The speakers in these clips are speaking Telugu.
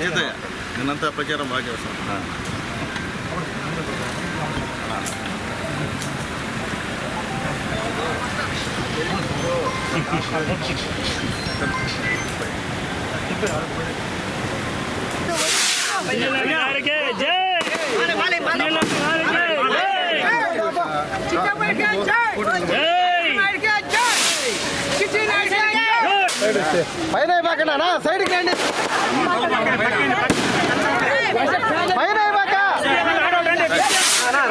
నిన్నంతా ప్రచారం బాగా చేస్తాం. పైన పక్కన సైడ్కి రండి. పైన పక్క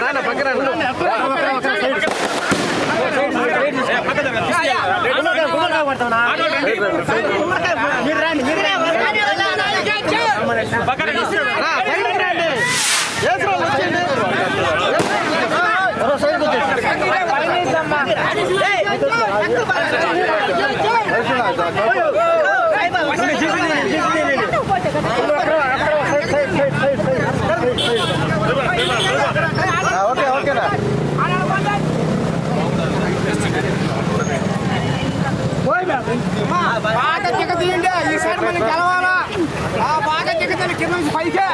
రానా పక్కన ఓకే ఓకేనా బాగా దిగతీయండి ఈసారి మనం గెలవాలా. బాగా దిగతాను కింద నుంచి పైకే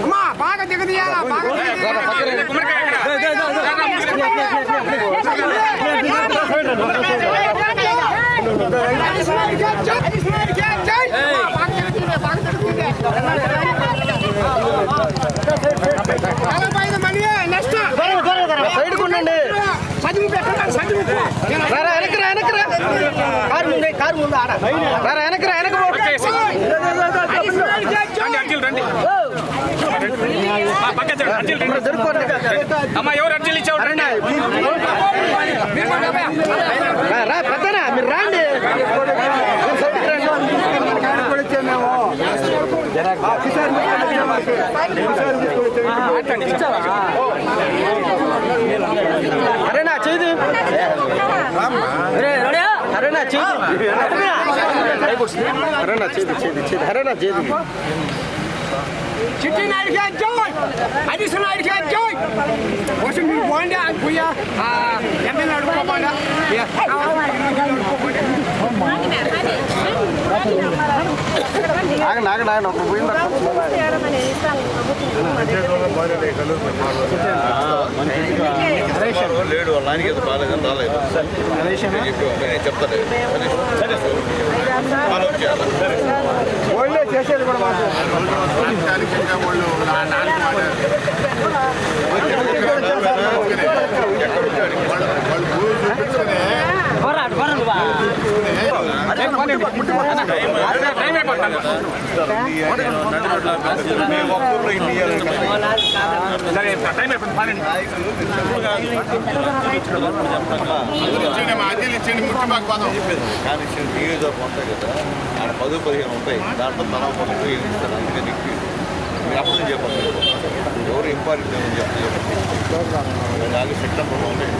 అమ్మా బాగా దిగతీయాలా. బాగా సైడ్కి ఉండండి. కారు ముందు ఆడ వెనకరా వెనక అమ్మా ఎవరు అర్జీలు ఇచ్చావు? పెద్దనా మీరు రాండి. అరేనా చేది అరేనా చేది అరేనా చేది చేది చేది అరేనా చేది చిట్టి నాయుడికి ఎంజాయ్, అడిషన్ నాయుడికి ఎంజాయ్. వచ్చి మీరు పోండి పోయా ఎమ్మెల్యే అడుక్కోకుండా ఆగండి ఆగండి ఆగండి ఒక పోయింది. లేడు వాళ్ళ ఆయనకి ఏదో బాగాలేదని రాలేదు చెప్తాను. ఓల్డే చేసేది కూడా కానీ నియోజకవర్గం ఉంటాయి కదా, ఆడ 10-15 ఉంటాయి. దాంట్లో తల పనులు ఏమి ఇస్తారు. అందుకని మీరు అప్పుడు చెప్పండి ఎవరు ఇంపార్టెంట్ అని చెప్పండి. అలాగే సెప్టెంబర్లో ఉంటాయి.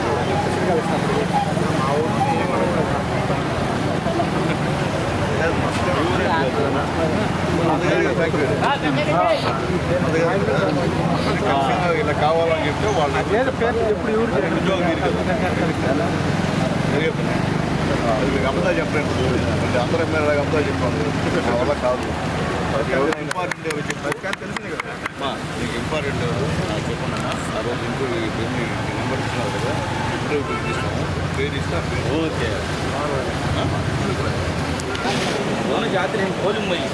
ఇలా కావాలని చెప్తే వాళ్ళు ఉద్యోగం అబద్ధాలు చెప్పండి. అందరూ ఎమ్మెల్యే అబద్ధాలు చెప్పాను. నా వల్ల కాదు. ఎవరు ఇంపార్టెంట్ ఎవరు చెప్పారు తెలిసింది కదా. నీకు ఇంపార్టెంట్ నాకు చెప్పండి. ఆ రోజు ఇంటర్వ్యూ నెంబర్ ఇస్తున్నారు కదా, ఇంటర్వ్యూ పిలిపిస్తాము. పేరు ఇస్తా ఓకే. జాతర పోలింగ్ పోయి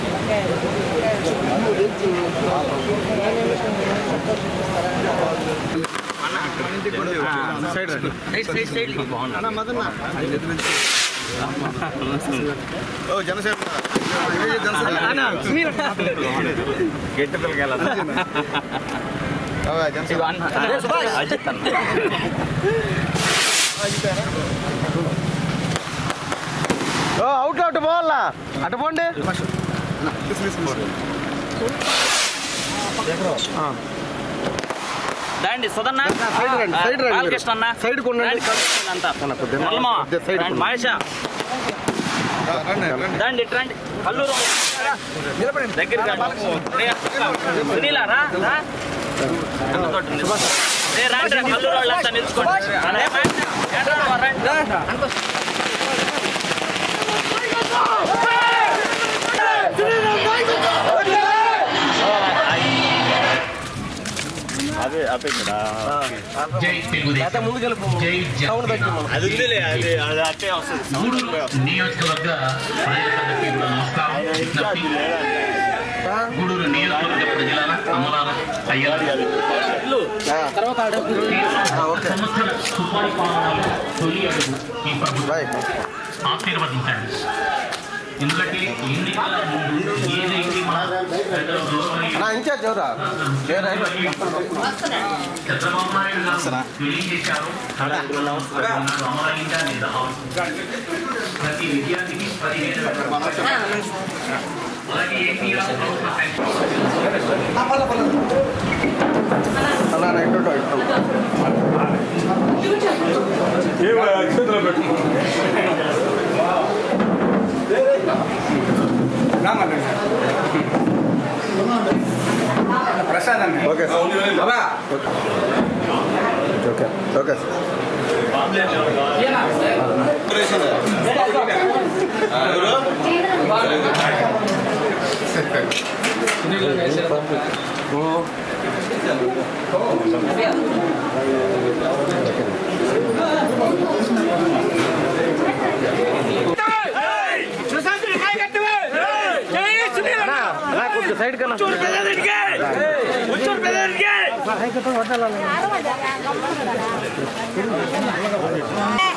జనసేన గట్టి పిల్లకి అవుట్ అవుట్ పోవాలా అటు పోండి. దండి సుధన్న సైడ్ బాలకృష్ణ అన్న సైడ్ కొండండి. మహేష దండి రండి. కల్లూరు దగ్గరికి సునీలా రా రండి. కల్లూరు వాళ్ళంతా నిలుచుకోండి. అదే అదే కదా అది ఉందిలే అది అది అట్టే వస్తుంది నియోజకవర్గ ప్రజలందరికీ కూడా నమస్కారం. గూడూరు నియోజకవర్గ ప్రజల అమలాల అయ్యారు సంవత్సర సుపరిపాలనలో తొలి అడుగు ఈ ప్రభుత్వం ఆశీర్వదించండి. ఎందుకంటే ఎన్నికల ముందు ఏదైతే మన పెద్దలు గౌరవనీయులు ఇన్ఛార్జ్ ఎవరా చంద్రబాబు నాయుడు గారు తెలియజేశారు అమలైందా లేదా ప్రతి విద్యార్థికి 15,000 అలాగే ఎన్టీఆర్ అలా రైట్ ప్రసాద్ అన్న ఓకే బాబా ఓకే ఓకే కొంచెం సైడ్ కన్నా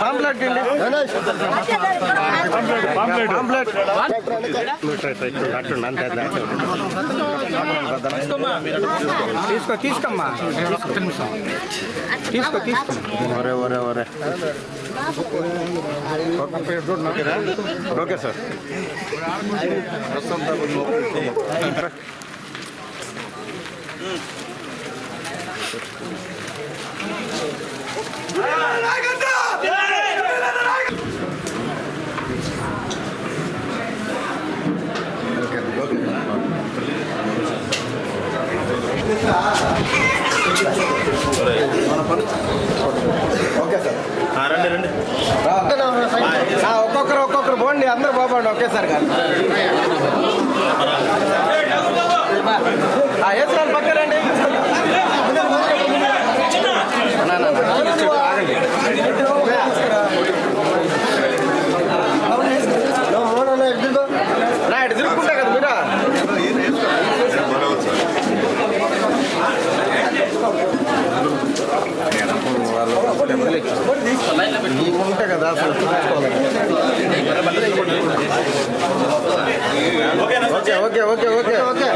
పాంప్లెట్ అండి పాంప్లెట్ తీసుకోమ్మా తీసుకో ఒరే ఒరే ఒరే ఓకే సార్ ఓకే సార్ రండి రండి ఒక్కొక్కరు పోండి అందరు బాబండి ఒకేసారి కాదు వేసుకోవాలి పక్క రండి నా ఇటు తిరుగుకుంటా కదా మీరా ఉంటాయి కదా అసలు ఓకే ఓకే ఓకే ఓకే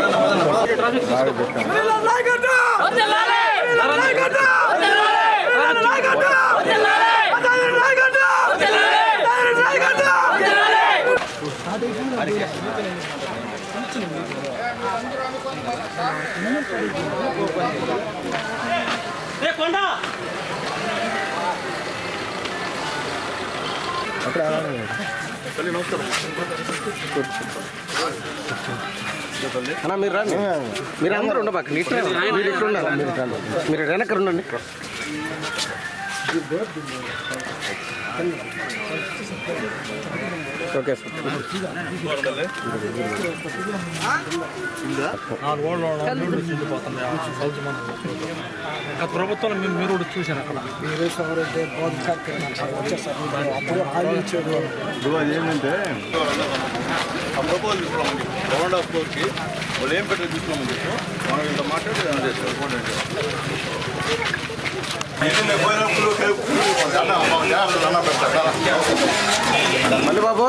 అన్న మీరు రండి మీరు అందరూ ఉండబాక మీరు ఇట్లా ఉండాలి మీరు వెనక ఉండండి ఓకే సార్ గత ప్రభుత్వంలో మీరు కూడా చూశారు అక్కడ అదేంటంటే ఆ ప్రపోజల్ తీసుకోమని గవర్నమెంట్ ఆఫ్ కోర్స్కి వాళ్ళు ఏం పెట్టారు తీసుకోమని చెప్పి మనం ఇంత మాట్లాడి మళ్ళీ బాబు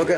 ఓకే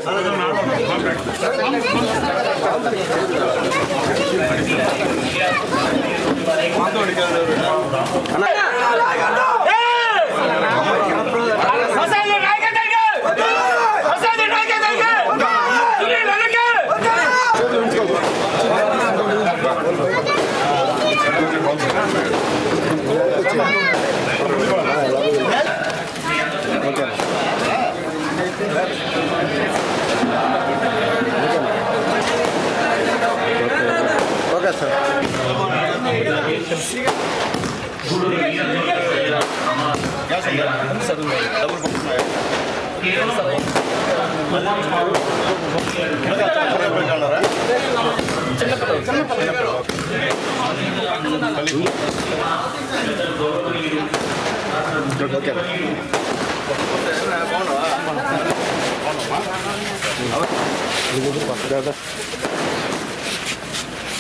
ఓకే సార్. గ్యాస్ ఉందా? డబ్బులు పంపిస్తున్నాయా?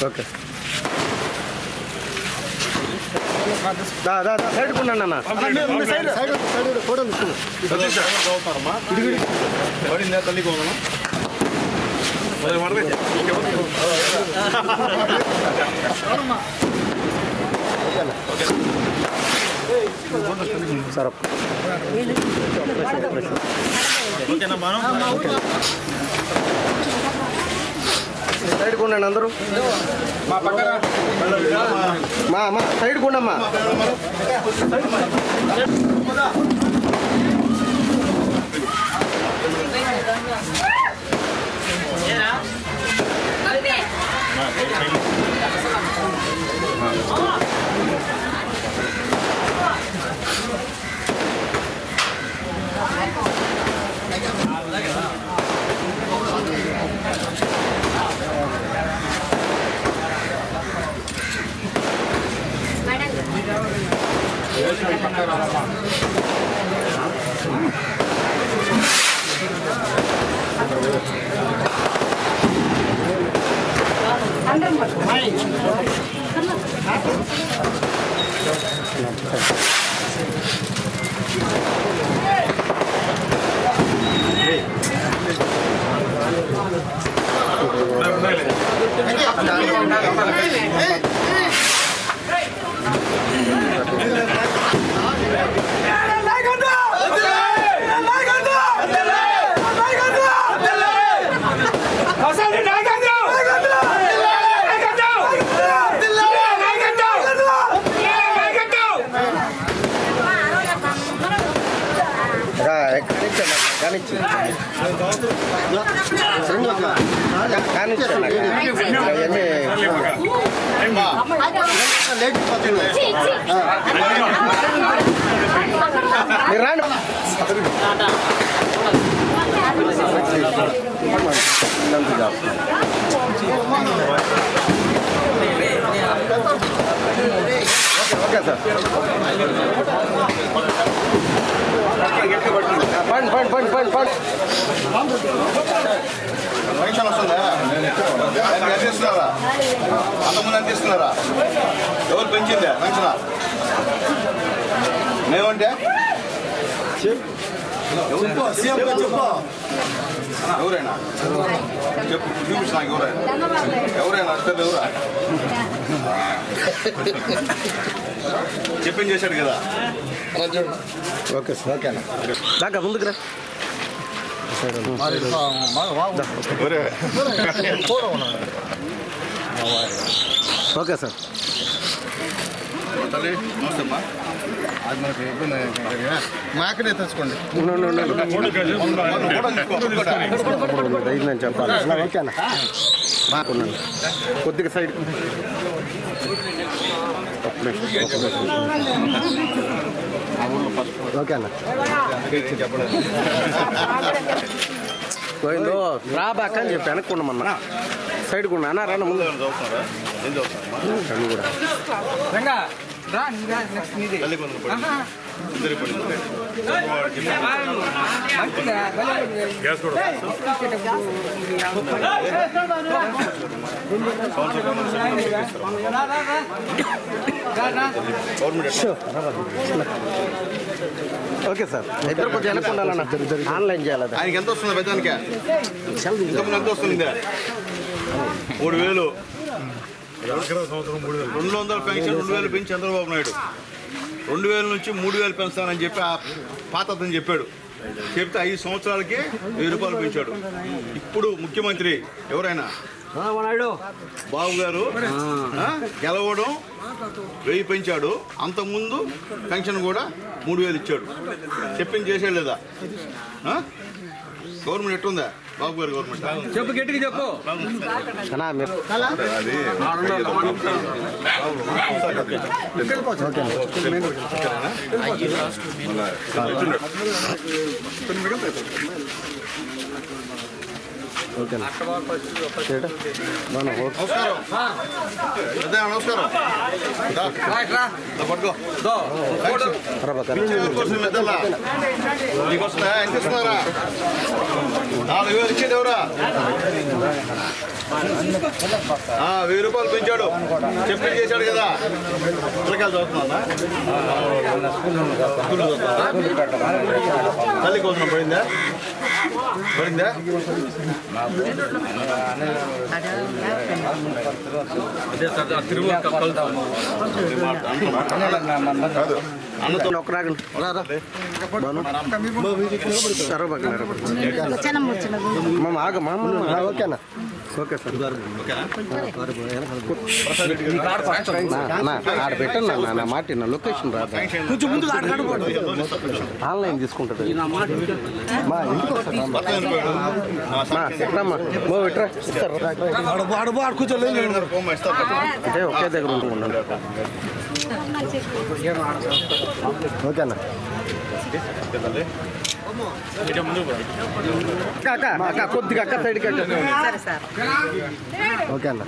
ఓకే సైడ్ కొన్నాను అన్న. చదువుతారమ్మా పడిందా తల్లి కోదమ్మా సార్ ఓకేనా బాను సైడ్ కొనండి అందరూ. మా సైడ్ కొండమ్మా. మీరు రాండి. Okay sir. పండి పండి పండి పండి పండి. పెన్షన్ వస్తుందా? ఎంత ఇస్తున్నారా? అంతకుముందు ఎంత ఇస్తున్నారా? ఎవరు పెంచిందా పెన్షనా? మేమంటే ఎవరైనా చెప్పు చూపించు నాకు ఎవరైనా అసలు ఎవరా చెప్పింది చేశాడు కదా. Okay sir. ఓకే అన్న. దాకా ముందుకు రా. Okay sir. తల్లి నమస్తే అమ్మా. అది మనకి మా అక్కడే తెచ్చుకోండి. ఐదు నేను చెప్పాలి. ఓకే అన్న. బాగున్నాను. కొద్దిగా సైడ్. ఓకే అన్న. పోయిందో రాబాక అని చెప్పి వెనక్కున్నామన్నా. సైడ్ కొన్నా అన్న. రాన్న ముందు కూడా ఓకే సార్. ఇద్దరు కొంచెం వెనక్కుండాలన్న. ఆన్లైన్ చేయాలి. ఆయనకి ఎంత వస్తుంది పెద్దానికి? ఎంత వస్తుంది? 3000. 200 పెన్షన్ 2000 పెంచి చంద్రబాబు నాయుడు 2000 నుంచి 3000 పెంచుతానని చెప్పి ఆ పాత అతను చెప్పాడు. చెప్తే 5 సంవత్సరాలకి 1000 రూపాయలు పెంచాడు. ఇప్పుడు ముఖ్యమంత్రి ఎవరైనా బాబు గారు గెలవడం 1000 పెంచాడు. అంతకుముందు పెన్షన్ కూడా 3000 ఇచ్చాడు. చెప్పింది చేసే లేదా? గవర్నమెంట్ ఎట్టుందా బాబు గారు? గవర్నమెంట్ చెప్పు, గట్టిగా చెప్పు. నమస్కారం. నీకు వస్తుందా? ఎంత ఇస్తున్నారా? 4000 ఇచ్చేది ఎవరా? 1000 రూపాయలు పెంచాడు. చెప్పి చేశాడు కదా. పిల్లకాయలు చదువుతున్నా తల్లి కోసం పడిందా? అన్నతో ఒక రాగండి. ఓకేనా? Okay sir. ఆడ పెట్టండి నా మాట, నా లొకేషన్ రాదు. కొంచెం ముందు ఆన్లైన్ తీసుకుంటుంది. మా ఇంటికి అంటే ఒకే దగ్గర ఉంటుందండి. ఓకేనా? అక్క కొద్దిగా అక్క సైడ్కి ఓకే అన్న.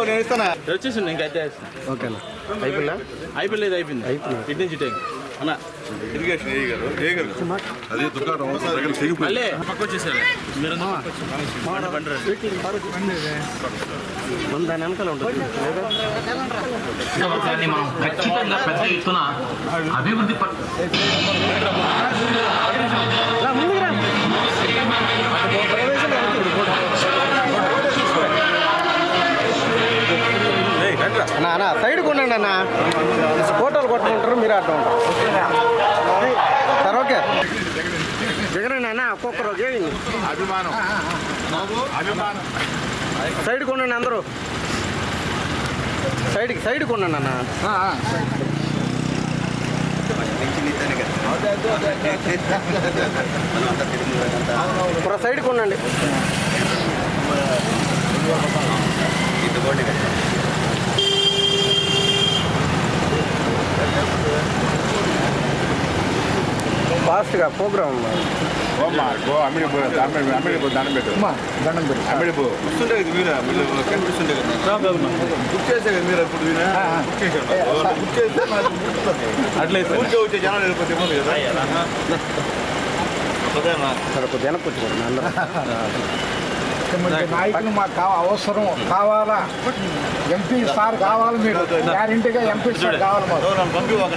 నేను ఇస్తానా? వచ్చేసింది ఇంకైతే. ఓకేనా? అయిపోయిందా? అయిపోయింది. అయిపోయింది. ఇటు నుంచి అన్న ఇరిగేషన్ అది దుకాణం మళ్ళీ పక్క వచ్చేసారు. మీరు దాని వెనకాల ఉంటుంది. దాన్ని మనం ఖచ్చితంగా పెద్ద ఎత్తున అభివృద్ధి అన్న సైడ్కి ఉండండి అన్న. ఫోటోలు కొట్టుకుంటారు, మీరు అట్లా ఉంటారు సార్. ఓకే జగన్ అన్న ఒక్కొక్కరు అభిమానం సైడ్కి ఉండండి అందరూ. సైడ్కి ఉండండి అన్న. సైడ్కి ఉండండి. ఫాస్ట్గా ప్రోగ్రామ్ వస్తుండే కదా మీరు కనిపిస్తుండే కదా. బుక్ చేసే కదా మీరు ఇప్పుడు బుక్ చేస్తే అట్లయితే ఊరికే వచ్చే జనాలు వెళ్ళిపోతే ఇవ్వదు కదా. వెనక్కి వచ్చి అందరూ నాయకులు మాకు అవసరం కావాలా? ఎంపీ సార్ కావాలి, మీరు గ్యారెంటీగా ఎంపీ సార్ కావాలి మాకు. పంపి ఒక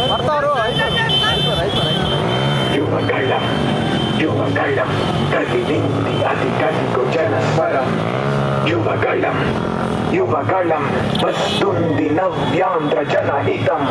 పడతారు యువగళం యువగళం కదిలింది అది కదిగో జనస్వరం యువగళం యువగళం వస్తుంది నవ్యాంధ్ర జనహితం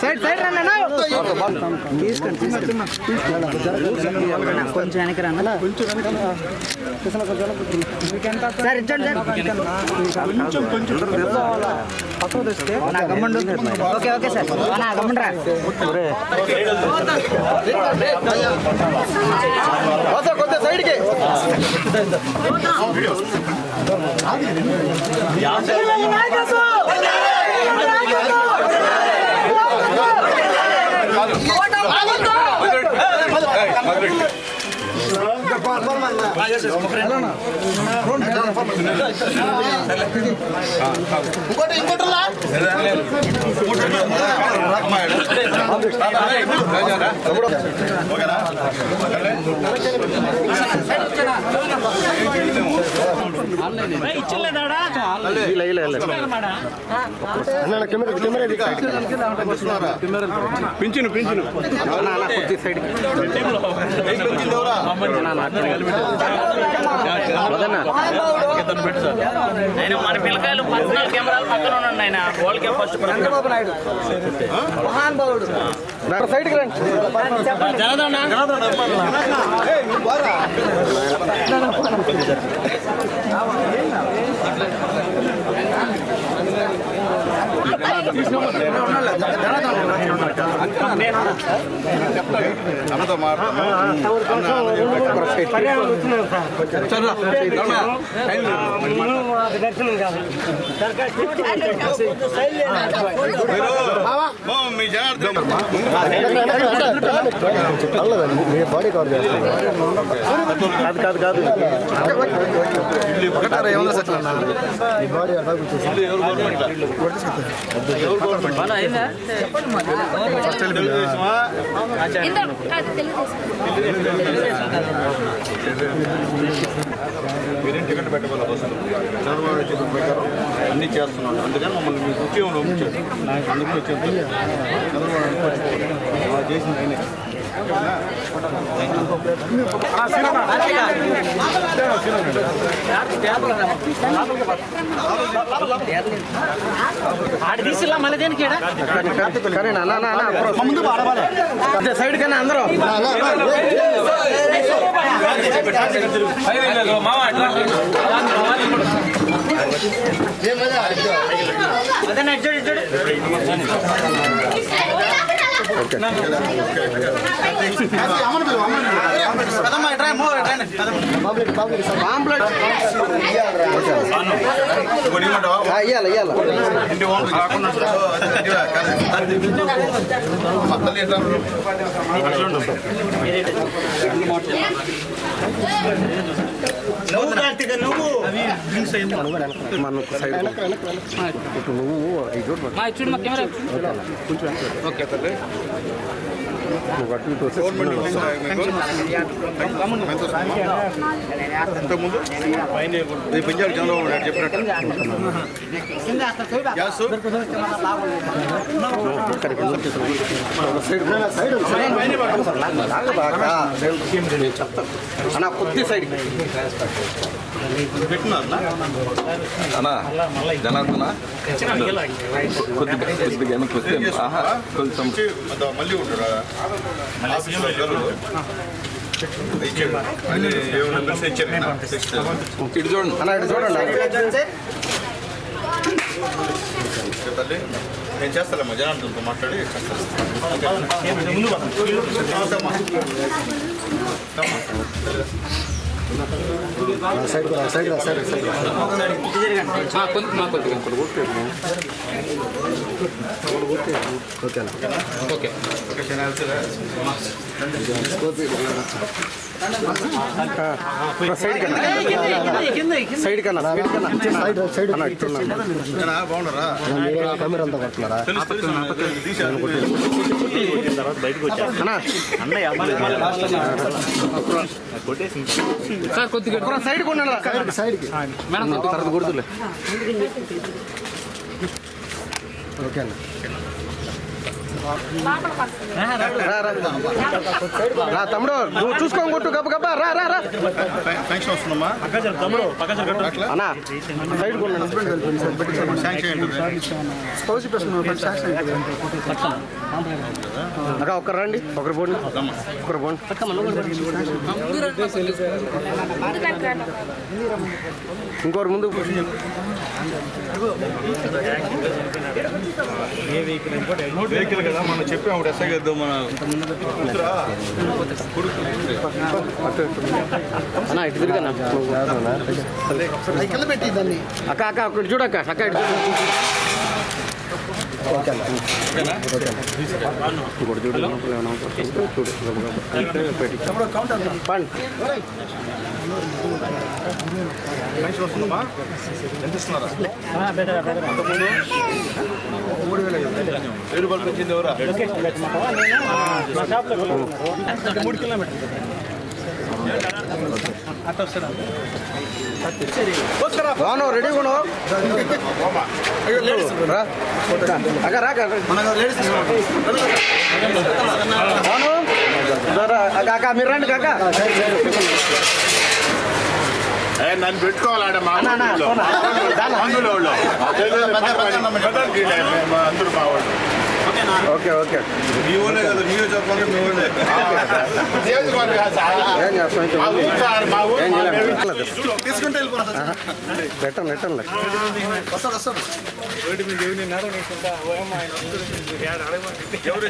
సైడ్ సైడ్ రండి అన్న. కొంచెం వెనక్కి రండి సార్ ఇచ్చండి సార్ ఓకే ఓకే సార్ గమ్మండ్రా కొంచెం సైడ్కి పింఛను పింఛను ఆయన మన పిల్లకాయలు పర్సనల్ కెమెరాలు పక్కన ఉండండి ఆయన వాళ్ళకే ఫస్ట్ చంద్రబాబు నాయుడు మహానుభావుడు సైడ్కి రండి. అన్నతో మీ జనార్దన్ బాడీ కవర్ చేస్తాను. కాదు కాదు మీరేం టికెట్ పెట్టగలరు బస్సులు చంద్రబాబు చెప్పిన ప్రకారం అన్నీ చేస్తున్నాడు. అందుకని మమ్మల్ని మీకు ఉద్యోగంలో ఉంచాడు. అందుకు వచ్చేది చంద్రబాబు చేసింది ఆయనే. సైడ్ కన్నా అందరూ ఇయ్యాలి ఇయ్యాలి ఇంటి ఓనర్ కాకుండా ఇంతకుముందు పెంచాడు చంద్రబాబు నాయుడు చెప్పినట్టు గ్యాస్ అన్న కొద్ది సైడ్ పెట్టినారు అన్నా జనార్దన కొద్దిగా వెనక్కి వస్తే కొంచెం మళ్ళీ ఉంటాడా ఏమైనా మెసేజ్ ఇచ్చారు. ఇటు చూడండి అన్న ఇటు చూడండి తల్లి నేను చేస్తాలేమ్మా జనార్దన్తో మాట్లాడి side side side side okay side కన్నా సైడ్ కన్నా సైడ్ సైడ్ బాగున్నారా కెమెరా అంతా కొట్టున్నారా సార్ కొద్దిగా సైడ్ కొన్నారా సైడ్కి మేడం తర్వాత గుర్తులే ఓకే అన్న రా రా రా తమ్ముడు నువ్వు చూసుకోని కొట్టు గబ్బ గబ్బా రా రా రా శాంక్షన్ వస్తుందమ్మా అన్నా సైడ్ కొన్నాను అక్క ఒక్కరు రండి ఒకరు పోండి ఒకరు పోండి ఇంకోరు ముందు వెహికల్ కదా మనం చెప్పాము ఎస్ఐ కదా మన అన్నా ఇటు తిరిగన్నా అక్క అక్క అక్కడ చూడక్క అక్క ఇటు ఇంకోటి చూడు పండి శాంక్షన్ వస్తుందమ్మా ఎంత ఇస్తున్నారా 3,000 రూపాయలు వచ్చింది ఎవరా 3 కిలోమీటర్లు రాను రెడీ కొను అక్క రాక రాను అక్క మీరు రండి కాక నన్ను పెట్టుకోవాలంటే మా అందులో అందరూ మా వాళ్ళు ఓకే ఓకే మీ ఊళ్ళే కదా నియోజకవర్గం మీ ఊళ్ళే తీసుకుంటే లెటర్ లెటర్లే వస్తాడు రోడ్డు మీద ఎవరిన్నారు ఎవరు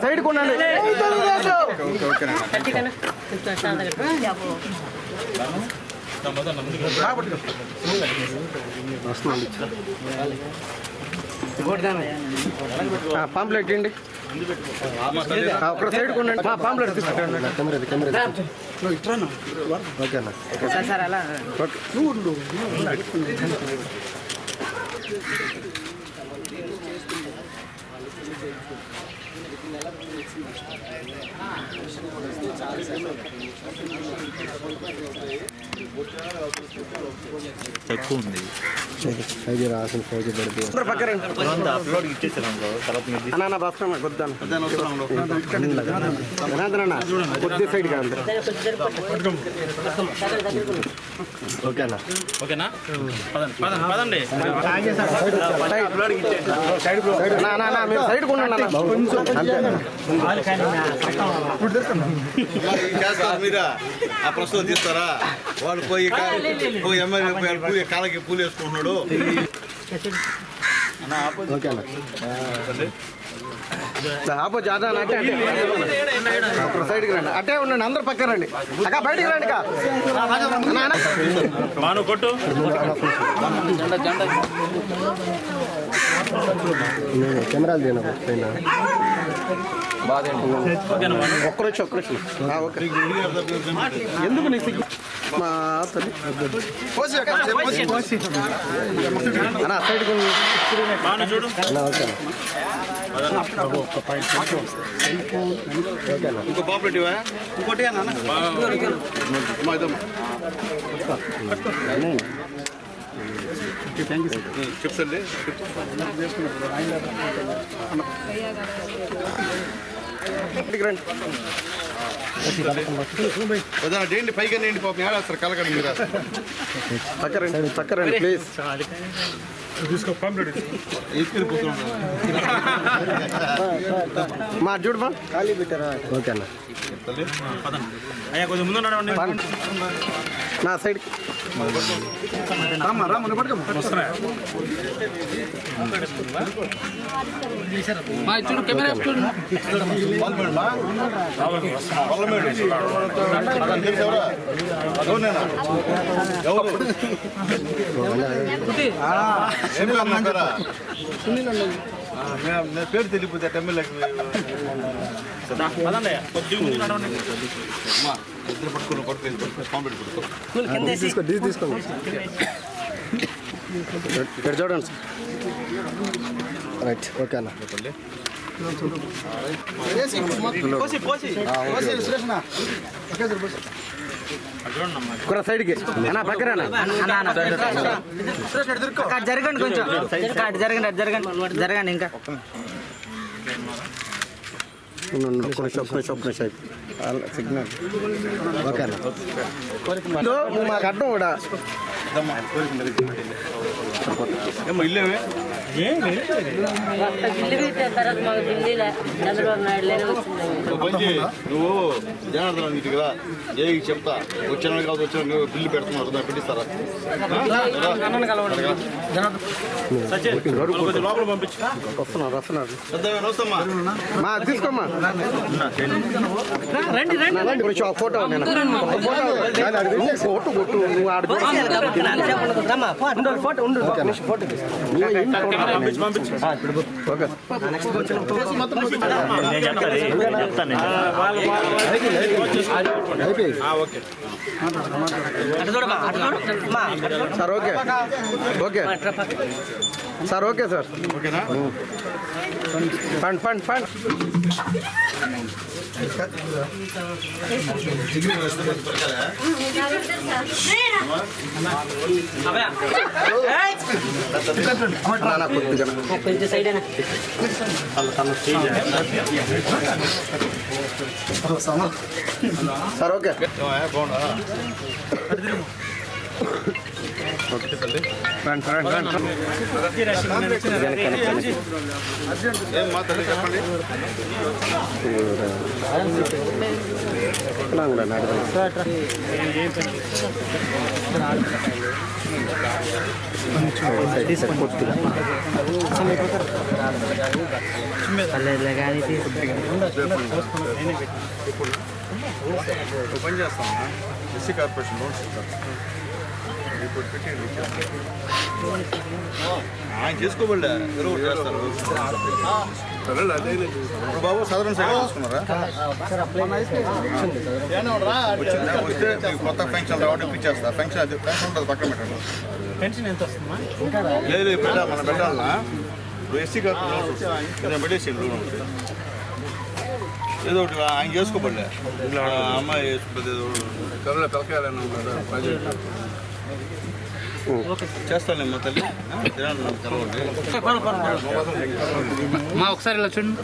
సైడ్ కొనండి పాంప్లెట్ ఇండి ఒక సైడ్ కొనండి పాంప్లెట్ తీసుకుంటాను కెమెరా ఓకేనా సార్ అలా తక్కువ ఉంది ఫైవ్ రాసిన ఫైవ్ పడితే అన్న బస్ కొద్దాను కొద్ది సైడ్ కాదు ఓకేనా ఓకేనా పదండి మీరు సైడ్ కొనండి మీరా ఆ ప్రశ్న తీస్తారా వాడు పోయి ఎమ్మెల్యే కాళ్ళకి పూలు వేసుకుంటున్నాడు ఓకేనా ఆపో జాదా అంటే ఒక సైడ్కి రండి అట్టే ఉండండి అందరు పక్క రండి అక్క బయటికి రండి మాను కొట్టు కెమెరాలు తీయను ఒక్కరొచ్చి ఎందుకు నీకు సిగ్గు మా తల్లి అన్న సైడ్ మాను చూడు ఇంకో పాపులేట్ ఇవా ఇంకోటి చెప్తండి ఏంటి పైకి ఏంటి పాపం ఏడాస్తారు కలకండి మీరు చక్కరండి ప్లీజ్ తీసుకో పాంప్లెట్ మా చూడు మా ఖాళీ పెట్టారా ఓకే అన్న అయ్యా కొంచెం ముందు నడవండి నా సైడ్ చూడు కెమెరా చూడు పేరు తెలియపోతే ఎమ్మెల్యేకి అమ్మా ఇద్దరు పట్టుకుని కాంప్లీట్ పట్టుకో. తీసుకోండి ఇక్కడ చూడండి సార్. రైట్ ఓకే అన్న. కూర సైడ్కి అన్నా పక్కన జరగండి కొంచెం జరగండి ఇంకా సిగ్నల్ ఓకే అన్న. మాకు అడ్డం కూడా ఏమో ఇల్లేమే నువ్వు జనార్దన్ ఇంటికి రా, ఏకి చెప్తా వచ్చిన కాదు వచ్చిన బిల్లు పెడుతున్నారు దాన్ని పెట్టిస్తారా లోపల పంపించు. వస్తున్నారు వస్తామ్మా మా తీసుకోమ్మా కొంచెం ఆ ఫోటో నేను ఫోటో కొట్టు నువ్వు ఆడ ఫోటో ఉండు photo sir okay okay sir okay sir ఓకేనా ఫండ్ కొంచెం సైడ్ సార్ ఓకే బాగుండా ఏం మాట్లాడి చెప్పండి. పని చేస్తాం ఎస్సీ కార్పొరేషన్ లోన్స్ ఇస్తాం. ఇప్పుడు పెట్టి ఆయన చేసుకోబడ్డా ఎవరో చేస్తారు. బాబు సాధారణ సైడ్ తీసుకున్నారా? వస్తే మీకు కొత్త పెన్షన్ రావడం ఇచ్చేస్తా. పెన్షన్ అది పెన్షన్ ఉంటుంది పక్కన పెట్టండి. పెన్షన్ ఎంత వస్తుందా? లేదు మనం పెట్టాలన్నా ఇప్పుడు ఎస్సీ కార్పొరేషన్ పెట్టేసి లోన్ ఉంటుంది. ఏదో ఒకటి ఆయన చేసుకోబడ్డా అమ్మాయి చేసుకుంటుంది. కరోనా పిలకాయాలని చేస్తాను మా తల్లి కలవండి. మా ఒకసారి ఇలా చూడండి.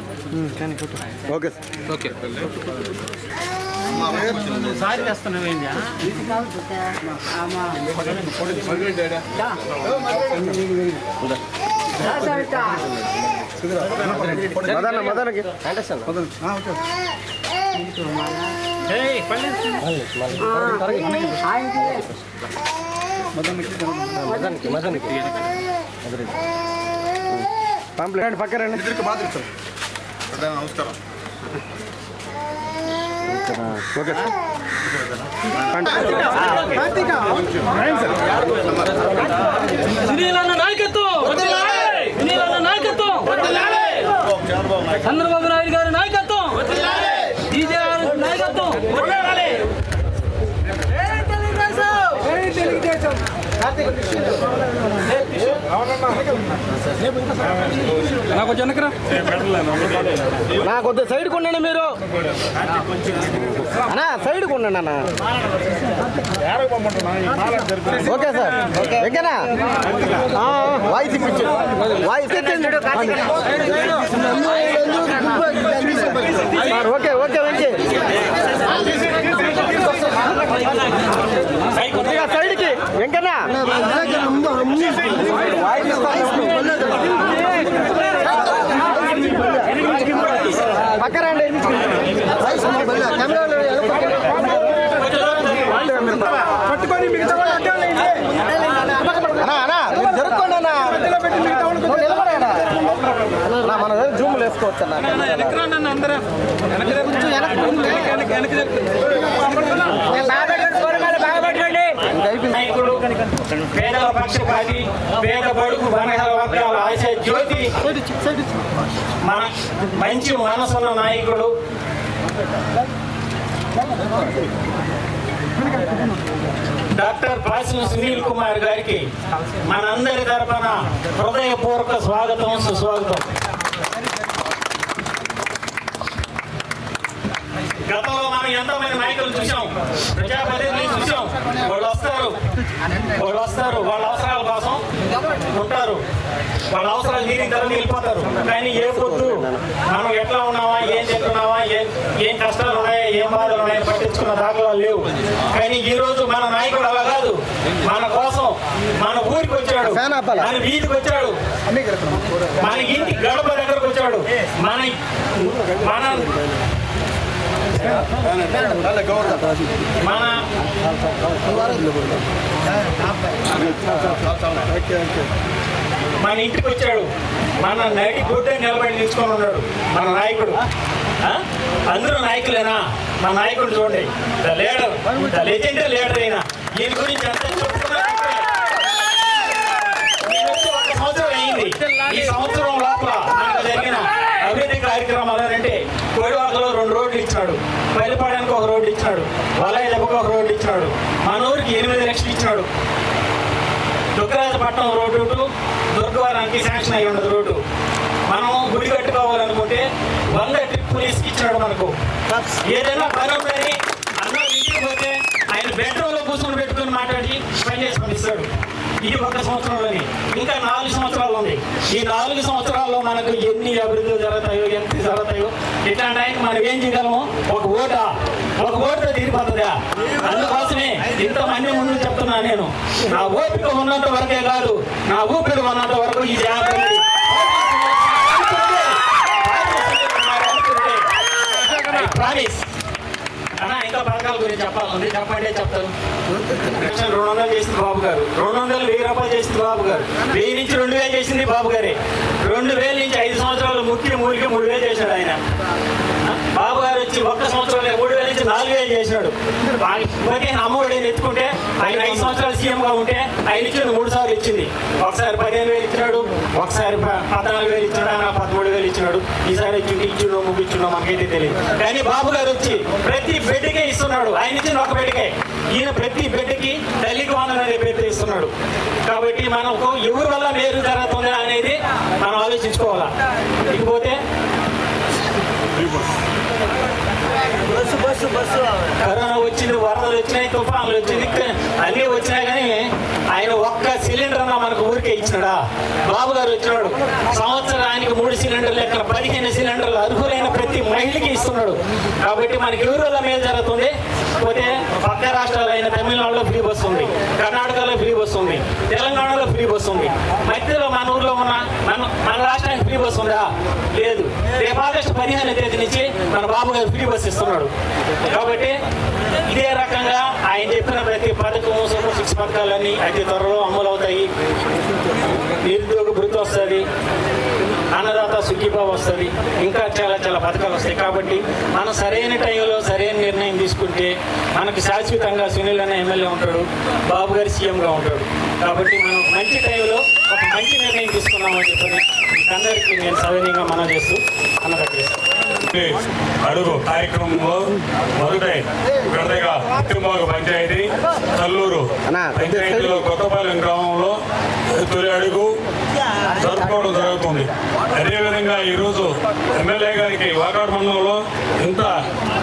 ఓకే ఓకే సారి చేస్తున్నావు ఏంటి? మదనకి పంప్లెట్ పక్కన ఇద్దరికి బాధ్యత. నమస్కారం. ఓకే చంద్రబాబు నాయుడు గారి నాయకత్వం, డీజే నాయకత్వం. నాకు జనకరా నాకు కొద్దిగా సైడ్కి ఉండండి మీరు అన్నా, సైడ్కి ఉండండి అన్న. ఓకే సార్ ఓకేనా? వాయిస్ ఇప్పించు, వాయిస్ ఓకే ఓకే ఓకే కొద్దిగా సైడ్కి వెంకన్నా పక్కరండి. పట్టుకొని మిగతా జరుపుకోండి అన్న, నిలబడేనా మన జూములు వేసుకోవచ్చు అన్న. పేదల పక్షపాతి, పేద బడుగు బనహల వర్గాల ఆశ జ్యోతి, మంచి మనసున్న నాయకుడు, డాక్టర్ పాసిన సునీల్ కుమార్ గారికి మనందరి తరపున హృదయపూర్వక స్వాగతం, సుస్వాగతం. గతంలో మనం ఎంతోమంది నాయకులు చూసాం, ప్రజాప్రతినిధులు చూసాం. వాళ్ళు వస్తారు, వాళ్ళ అవసరాల కోసం ఉంటారు, వాళ్ళ అవసరాలు నీటికి ధర వెళ్ళిపోతారు. కానీ ఏ పొద్దు మనం ఎట్లా ఉన్నామా, ఏం తింటున్నామా, ఏం కష్టాలు ఉన్నాయా, ఏం బాధలు ఉన్నాయని పట్టించుకున్న దాఖలాలు లేవు. కానీ ఈ రోజు మన నాయకుడు అలా కాదు, మన కోసం మన ఊరికి వచ్చాడు, మన వీధికి వచ్చాడు, మన ఇంటి గడప దగ్గరకు వచ్చాడు, మన ఇంటికి వచ్చాడు, మన నైటి గుడ్డ నిలబడి నిల్చుకొని ఉన్నాడు మన నాయకుడు. అందరూ నాయకులేనా? మన నాయకుడు చూడండి, the leader, the legend leader అయినా. దీని గురించి అంత చెప్తున్నా. ఒక సంవత్సరం అయింది. ఈ సంవత్సరం లోపల మనకు జరిగిన అభివృద్ధి కార్యక్రమాలు అంటే కోడివాకలో 2 రోడ్లు ఇచ్చాడు, పల్లిపాడానికి 1 రోడ్డు ఇచ్చాడు, వలయ దెబ్బకు 1 రోడ్డు ఇచ్చాడు, మన ఊరికి 8 లక్షలు ఇచ్చాడు. దుగ్గరాజపట్నం రోడ్డు దుర్గవరానికి శాంక్షన్ అయ్యి ఉండదు రోడ్డు. మనం గుడి కట్టుకోవాలనుకుంటే 100 ట్రిప్పులు ఇచ్చినాడు మనకు. ఏదైనా పని ఉందని అందరూ ఇంటికి పోతే ఆయన బెడ్రూమ్లో కూర్చొని పెట్టుకుని మాట్లాడి పని చేసి పంపిస్తాడు. ఇది 1 సంవత్సరంలోని. ఇంకా 4 సంవత్సరాలు ఉంది. ఈ 4 సంవత్సరాల్లో మనకు ఎన్ని అభివృద్ధులు జరుగుతాయో, ఎంత జరుగుతాయో, ఇట్లాంటి ఆయనకి మనం ఏం చేయగలము? ఒక ఓటుతో తీరిపోతుందా? అందుకోసమే ఇంతమంది ముందు చెప్తున్నా నేను. నా ఓపిక ఉన్నంత వరకే కాదు, నా ఊపిరి ఉన్నంత వరకు ఈ జాగ్రత్త ప్రామిస్. అన్నా ఇంకా పథకాల గురించి చెప్పాలండి, చెప్పండి చెప్తాను. 200 చేసింది బాబు గారు, 200 1000 రూపాయలు చేసింది బాబు గారు, 1000 నుంచి 2000 చేసింది బాబు గారే. 2000 నుంచి 5 సంవత్సరాలు మూలికి 3000 చేశాడు ఆయన. బాబు గారు వచ్చి 1 సంవత్సరంలో 3000 నుంచి 4000 చేశాడు. అమ్మఒడి ఎత్తుకుంటే ఆయన 5 సంవత్సరాలు సీఎంగా ఉంటే ఆయన ఇచ్చింది 3 సార్లు ఇచ్చింది. ఒకసారి 15,000 ఇచ్చినాడు, ఒకసారి 14,000 ఇచ్చినాడు, ఆయన 13,000 ఇచ్చినాడు. ఈసారి ఇచ్చిండో ముగిచ్చిండో మనకైతే తెలియదు. కానీ బాబు గారు వచ్చి ప్రతి బిడ్డకే ఇస్తున్నాడు. ఆయన ఇచ్చిన ఒక బిడ్డకే, ఈయన ప్రతి బిడ్డకి తల్లికి వందనం అనే పేరుతో ఇస్తున్నాడు. కాబట్టి మనకు ఎవరి వల్ల మేలు జరుగుతుంది అనేది మనం ఆలోచించుకోవాలా. ఇకపోతే కరోనా వచ్చింది, వరదలు వచ్చినాయి, తుఫాన్లు వచ్చింది, అన్నీ వచ్చినాయి. కానీ ఆయన 1 సిలిండర్ అన్న మనకు ఊరికే ఇచ్చినాడా? బాబు గారు వచ్చినాడు, సంవత్సరానికి 3 సిలిండర్లు లెక్కన 15 సిలిండర్లు అర్హులైన ప్రతి మహిళకి ఇస్తున్నాడు. కాబట్టి మనకి ఎవరి వల్ల మేలు జరుగుతుంది? పోతే పక్క రాష్ట్రాలైన తమిళనాడులో ఫ్రీ బస్సు ఉంది, కర్ణాటకలో ఫ్రీ బస్సు ఉంది, తెలంగాణలో ఫ్రీ బస్సు ఉంది. మధ్యలో మన ఊర్లో ఉన్న మన రాష్ట్రానికి ఫ్రీ బస్సు ఉందా? లేదు. రేపు ఆగస్టు 15వ తేదీ నుంచి మన బాబు గారు ఫ్రీ బస్సు ఇస్తున్నాడు. కాబట్టి ఇదే రకంగా ఆయన చెప్పిన ప్రతి పథకం, సూపర్ 6 పథకాలన్నీ అతి త్వరలో అమలు అవుతాయి. నిరుద్యోగ భృతి వస్తుంది, అన్నదాత సుఖీభావ వస్తుంది, ఇంకా చాలా పథకాలు వస్తాయి. కాబట్టి మనం సరైన టైంలో సరైన నిర్ణయం తీసుకుంటే మనకు శాశ్వతంగా సునీల్ అనే ఎమ్మెల్యే ఉంటాడు, బాబు గారు సీఎంగా ఉంటాడు. కాబట్టి మనం మంచి టైంలో ఒక మంచి నిర్ణయం తీసుకున్నామని చెప్పని అందరికీ నేను సవినీయంగా మనం చేస్తూ అన్నదట్టు అడుగు కార్యక్రమంలో మొదటై విడతగా తిరుమల పంచాయతీ చల్లూరు పంచాయతీలో కొత్తపాలెం గ్రామంలో తొలి అడుగు జరుపుకోవడం జరుగుతుంది. అదేవిధంగా ఈరోజు ఎమ్మెల్యే గారికి వాకాడు మండలంలో ఇంత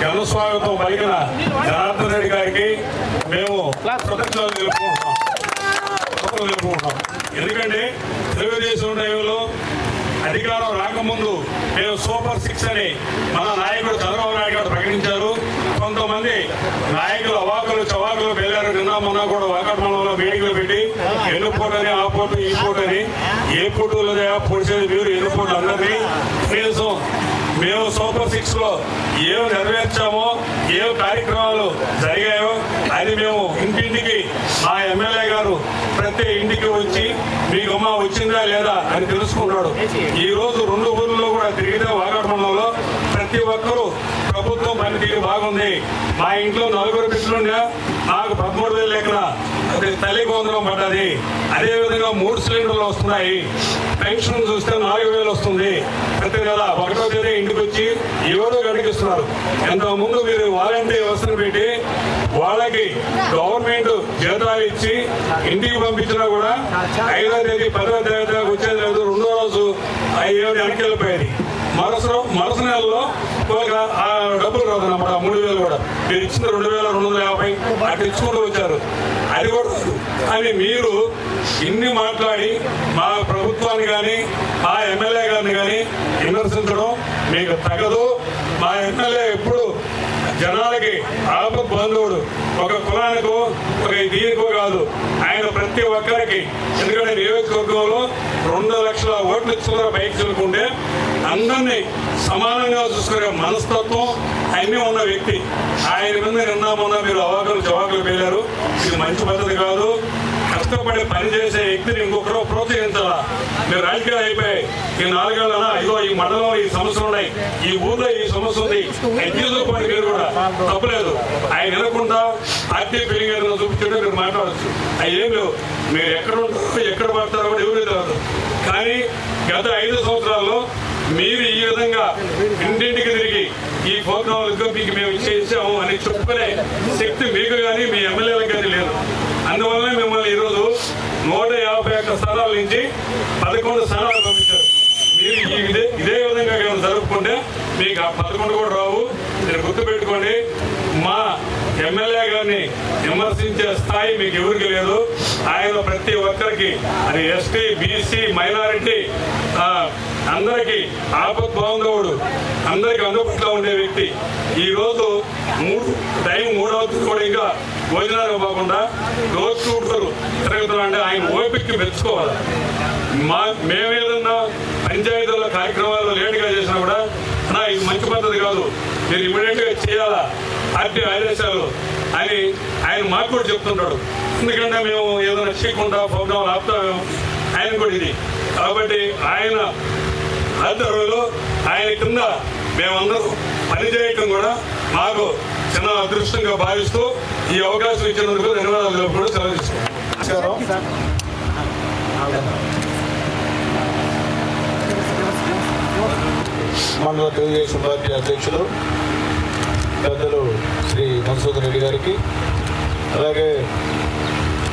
ఘనస్వాగతం పలికిన జనార్దన్ రెడ్డి గారికి మేము కృతజ్ఞతలు తెలుపుకుంటున్నాం. ఎందుకంటే తెలుగుదేశం టైంలో అధికారం రాకముందు మేము సూపర్ 6 అని మన నాయకుడు చంద్రబాబు నాయుడు గారు ప్రకటించారు. కొంతమంది నాయకులు అవాకులు చవాకులు వెళ్ళారు. నిన్న మొన్న కూడా వాకాడు మండలంలో మీటింగ్లు పెట్టి ఎన్నుపోటు అని, ఆ పోటు ఈ పోటు అని, ఏ పోటులో పొడిచేది మీరు ఎన్నుపోటు అందరినీ మేము సూపర్ 6లో ఏం నెరవేర్చామో, ఏ కార్యక్రమాలు జరిగాయో అది మేము ఇంటింటికి మా ఎమ్మెల్యే గారు ప్రతి ఇంటికి వచ్చి మీకు అమ్మ వచ్చిందా లేదా అని తెలుసుకున్నాడు. ఈ రోజు 2 ఊర్లలో కూడా తిరిగితే వాకాడు మండలంలో ప్రతి ఒక్కరూ ప్రభుత్వం పనితీరు బాగుంది. మా ఇంట్లో 4 బిడ్డలుండే నాకు 13,000 లెక్కన తల్లి వందనం పడ్డది. అదేవిధంగా 3 సిలిండర్లు వస్తున్నాయి. పెన్షన్ చూస్తే 4,000 వస్తుంది. ప్రతి నెల 1వ తేదీ ఇంటికి వచ్చి 7 గంటకి ఇస్తున్నారు. ఇంతకుముందు మీరు వాలంటీర్ వ్యవస్థను పెట్టి వాళ్ళకి గవర్నమెంట్ జీతాలు ఇచ్చి ఇంటికి పంపించినా కూడా 5వ తేదీ 10వ తేదీ వచ్చేది లేదు. 2వ రోజు 5 వెనక్కి వెళ్ళిపోయేది. మరుస నెలలో ఆ డబ్బులు రాదు అన్నమాట. 3,000 కూడా మీరు ఇచ్చిన 2,250 అటు ఇచ్చుకుంటూ వచ్చారు. అది కూడా అని మీరు ఇన్ని మాట్లాడి మా ప్రభుత్వాన్ని కానీ మా ఎమ్మెల్యే గారిని కానీ విమర్శించడం మీకు తగదు. మా ఎమ్మెల్యే ఎప్పుడు జనాలకి ఆపద్ బాంధవుడు. ఒక కులానికో ఒక దీనికో కాదు, ఆయన ప్రతి ఒక్కరికి. ఎందుకంటే నియోజకవర్గంలో 2 లక్షల ఓట్లు ఇచ్చుకున్న బైక్ చెల్లుకుంటే అందరినీ సమానంగా చూసుకునే మనస్తత్వం అన్నీ ఉన్న వ్యక్తి. ఆయన మీద నిన్న మొన్న మీరు అవాకులు జవాకులు పేలారు. ఇది మంచి పద్ధతి కాదు. కష్టపడి పనిచేసే వ్యక్తిని ఇంకొకరు ప్రోత్సహించాలా. మీరు రాజకీయాలు అయిపోయాయి. ఈ 4 ఏళ్ళనా ఇదో ఈ మండలంలో ఈ సమస్యలు ఉన్నాయి, ఈ ఊర్లో ఈ సమస్య ఉంది, తీసుకోండి. మీరు కూడా తప్పలేదు. ఆయన వినకుండా పార్టీ ఫీలింగ్ ఏదైనా చూపించుంటే మీరు మాట్లాడచ్చు. అవి ఏం లేవు. మీరు ఎక్కడ ఉంటారో ఎక్కడ పడతారో కూడా ఎవరు తెలియదు. కానీ గత 5 సంవత్సరాల్లో మీరు ఈ విధంగా ఇంటింటికి తిరిగి ఈ ప్రోగ్రాంలకు మీకు మేము ఇచ్చేసాము అని చెప్పుకునే శక్తి మీకు కానీ మీ ఎమ్మెల్యేలకు కానీ లేదు. అందువల్ల మిమ్మల్ని ఈరోజు 151 స్థానాల నుంచి 11 స్థానాలు పంపించారు. మీరు ఇదే విధంగా మేము జరుపుకుంటే మీకు ఆ 11 కూడా రావు. మీరు గుర్తుపెట్టుకోండి. మా ఎమ్మెల్యే గారిని విమర్శించే స్థాయి మీకు ఎవరికి లేదు. ఆయన ప్రతి ఒక్కరికి, అది ఎస్టీ, బీసీ, మైనారిటీ అందరికీ ఆపద్ బాంధవుడు, అందరికీ అందుబాటులో ఉండే వ్యక్తి. ఈరోజు 3వ తేదీ కూడా ఇంకా భోజనాలు పోకుండా రోజు చూడతారు తిరుగుతున్నారంటే ఆయన ఓపికకి మెచ్చుకోవాలి. మేమేదన్నా పంచాయతీల కార్యక్రమాలు లేటుగా చేసినా కూడా ఇది మంచి పద్ధతి కాదు, మీరు ఇమీడియట్గా చేయాలా పార్టీ ఆదేశాలు అని ఆయన మాకు కూడా చెప్తుంటాడు. ఎందుకంటే మేము ఏదైనా చేయకుండా ప్రోగ్రాం ఆపుతామేమో ఆయన కూడా ఇది. కాబట్టి ఆయన ఆధ్వర్యంలో ఆయన కింద మేమందరూ పనిచేయటం కూడా మాకు చిన్న అదృష్టంగా భావిస్తూ ఈ అవకాశం ఇచ్చినందుకు ధన్యవాదాలు కూడా సెలవు తీసుకుంటాం. మండల తెలుగుదేశం పార్టీ అధ్యక్షులు పెద్దలు శ్రీ మధుసూదన్ రెడ్డి గారికి, అలాగే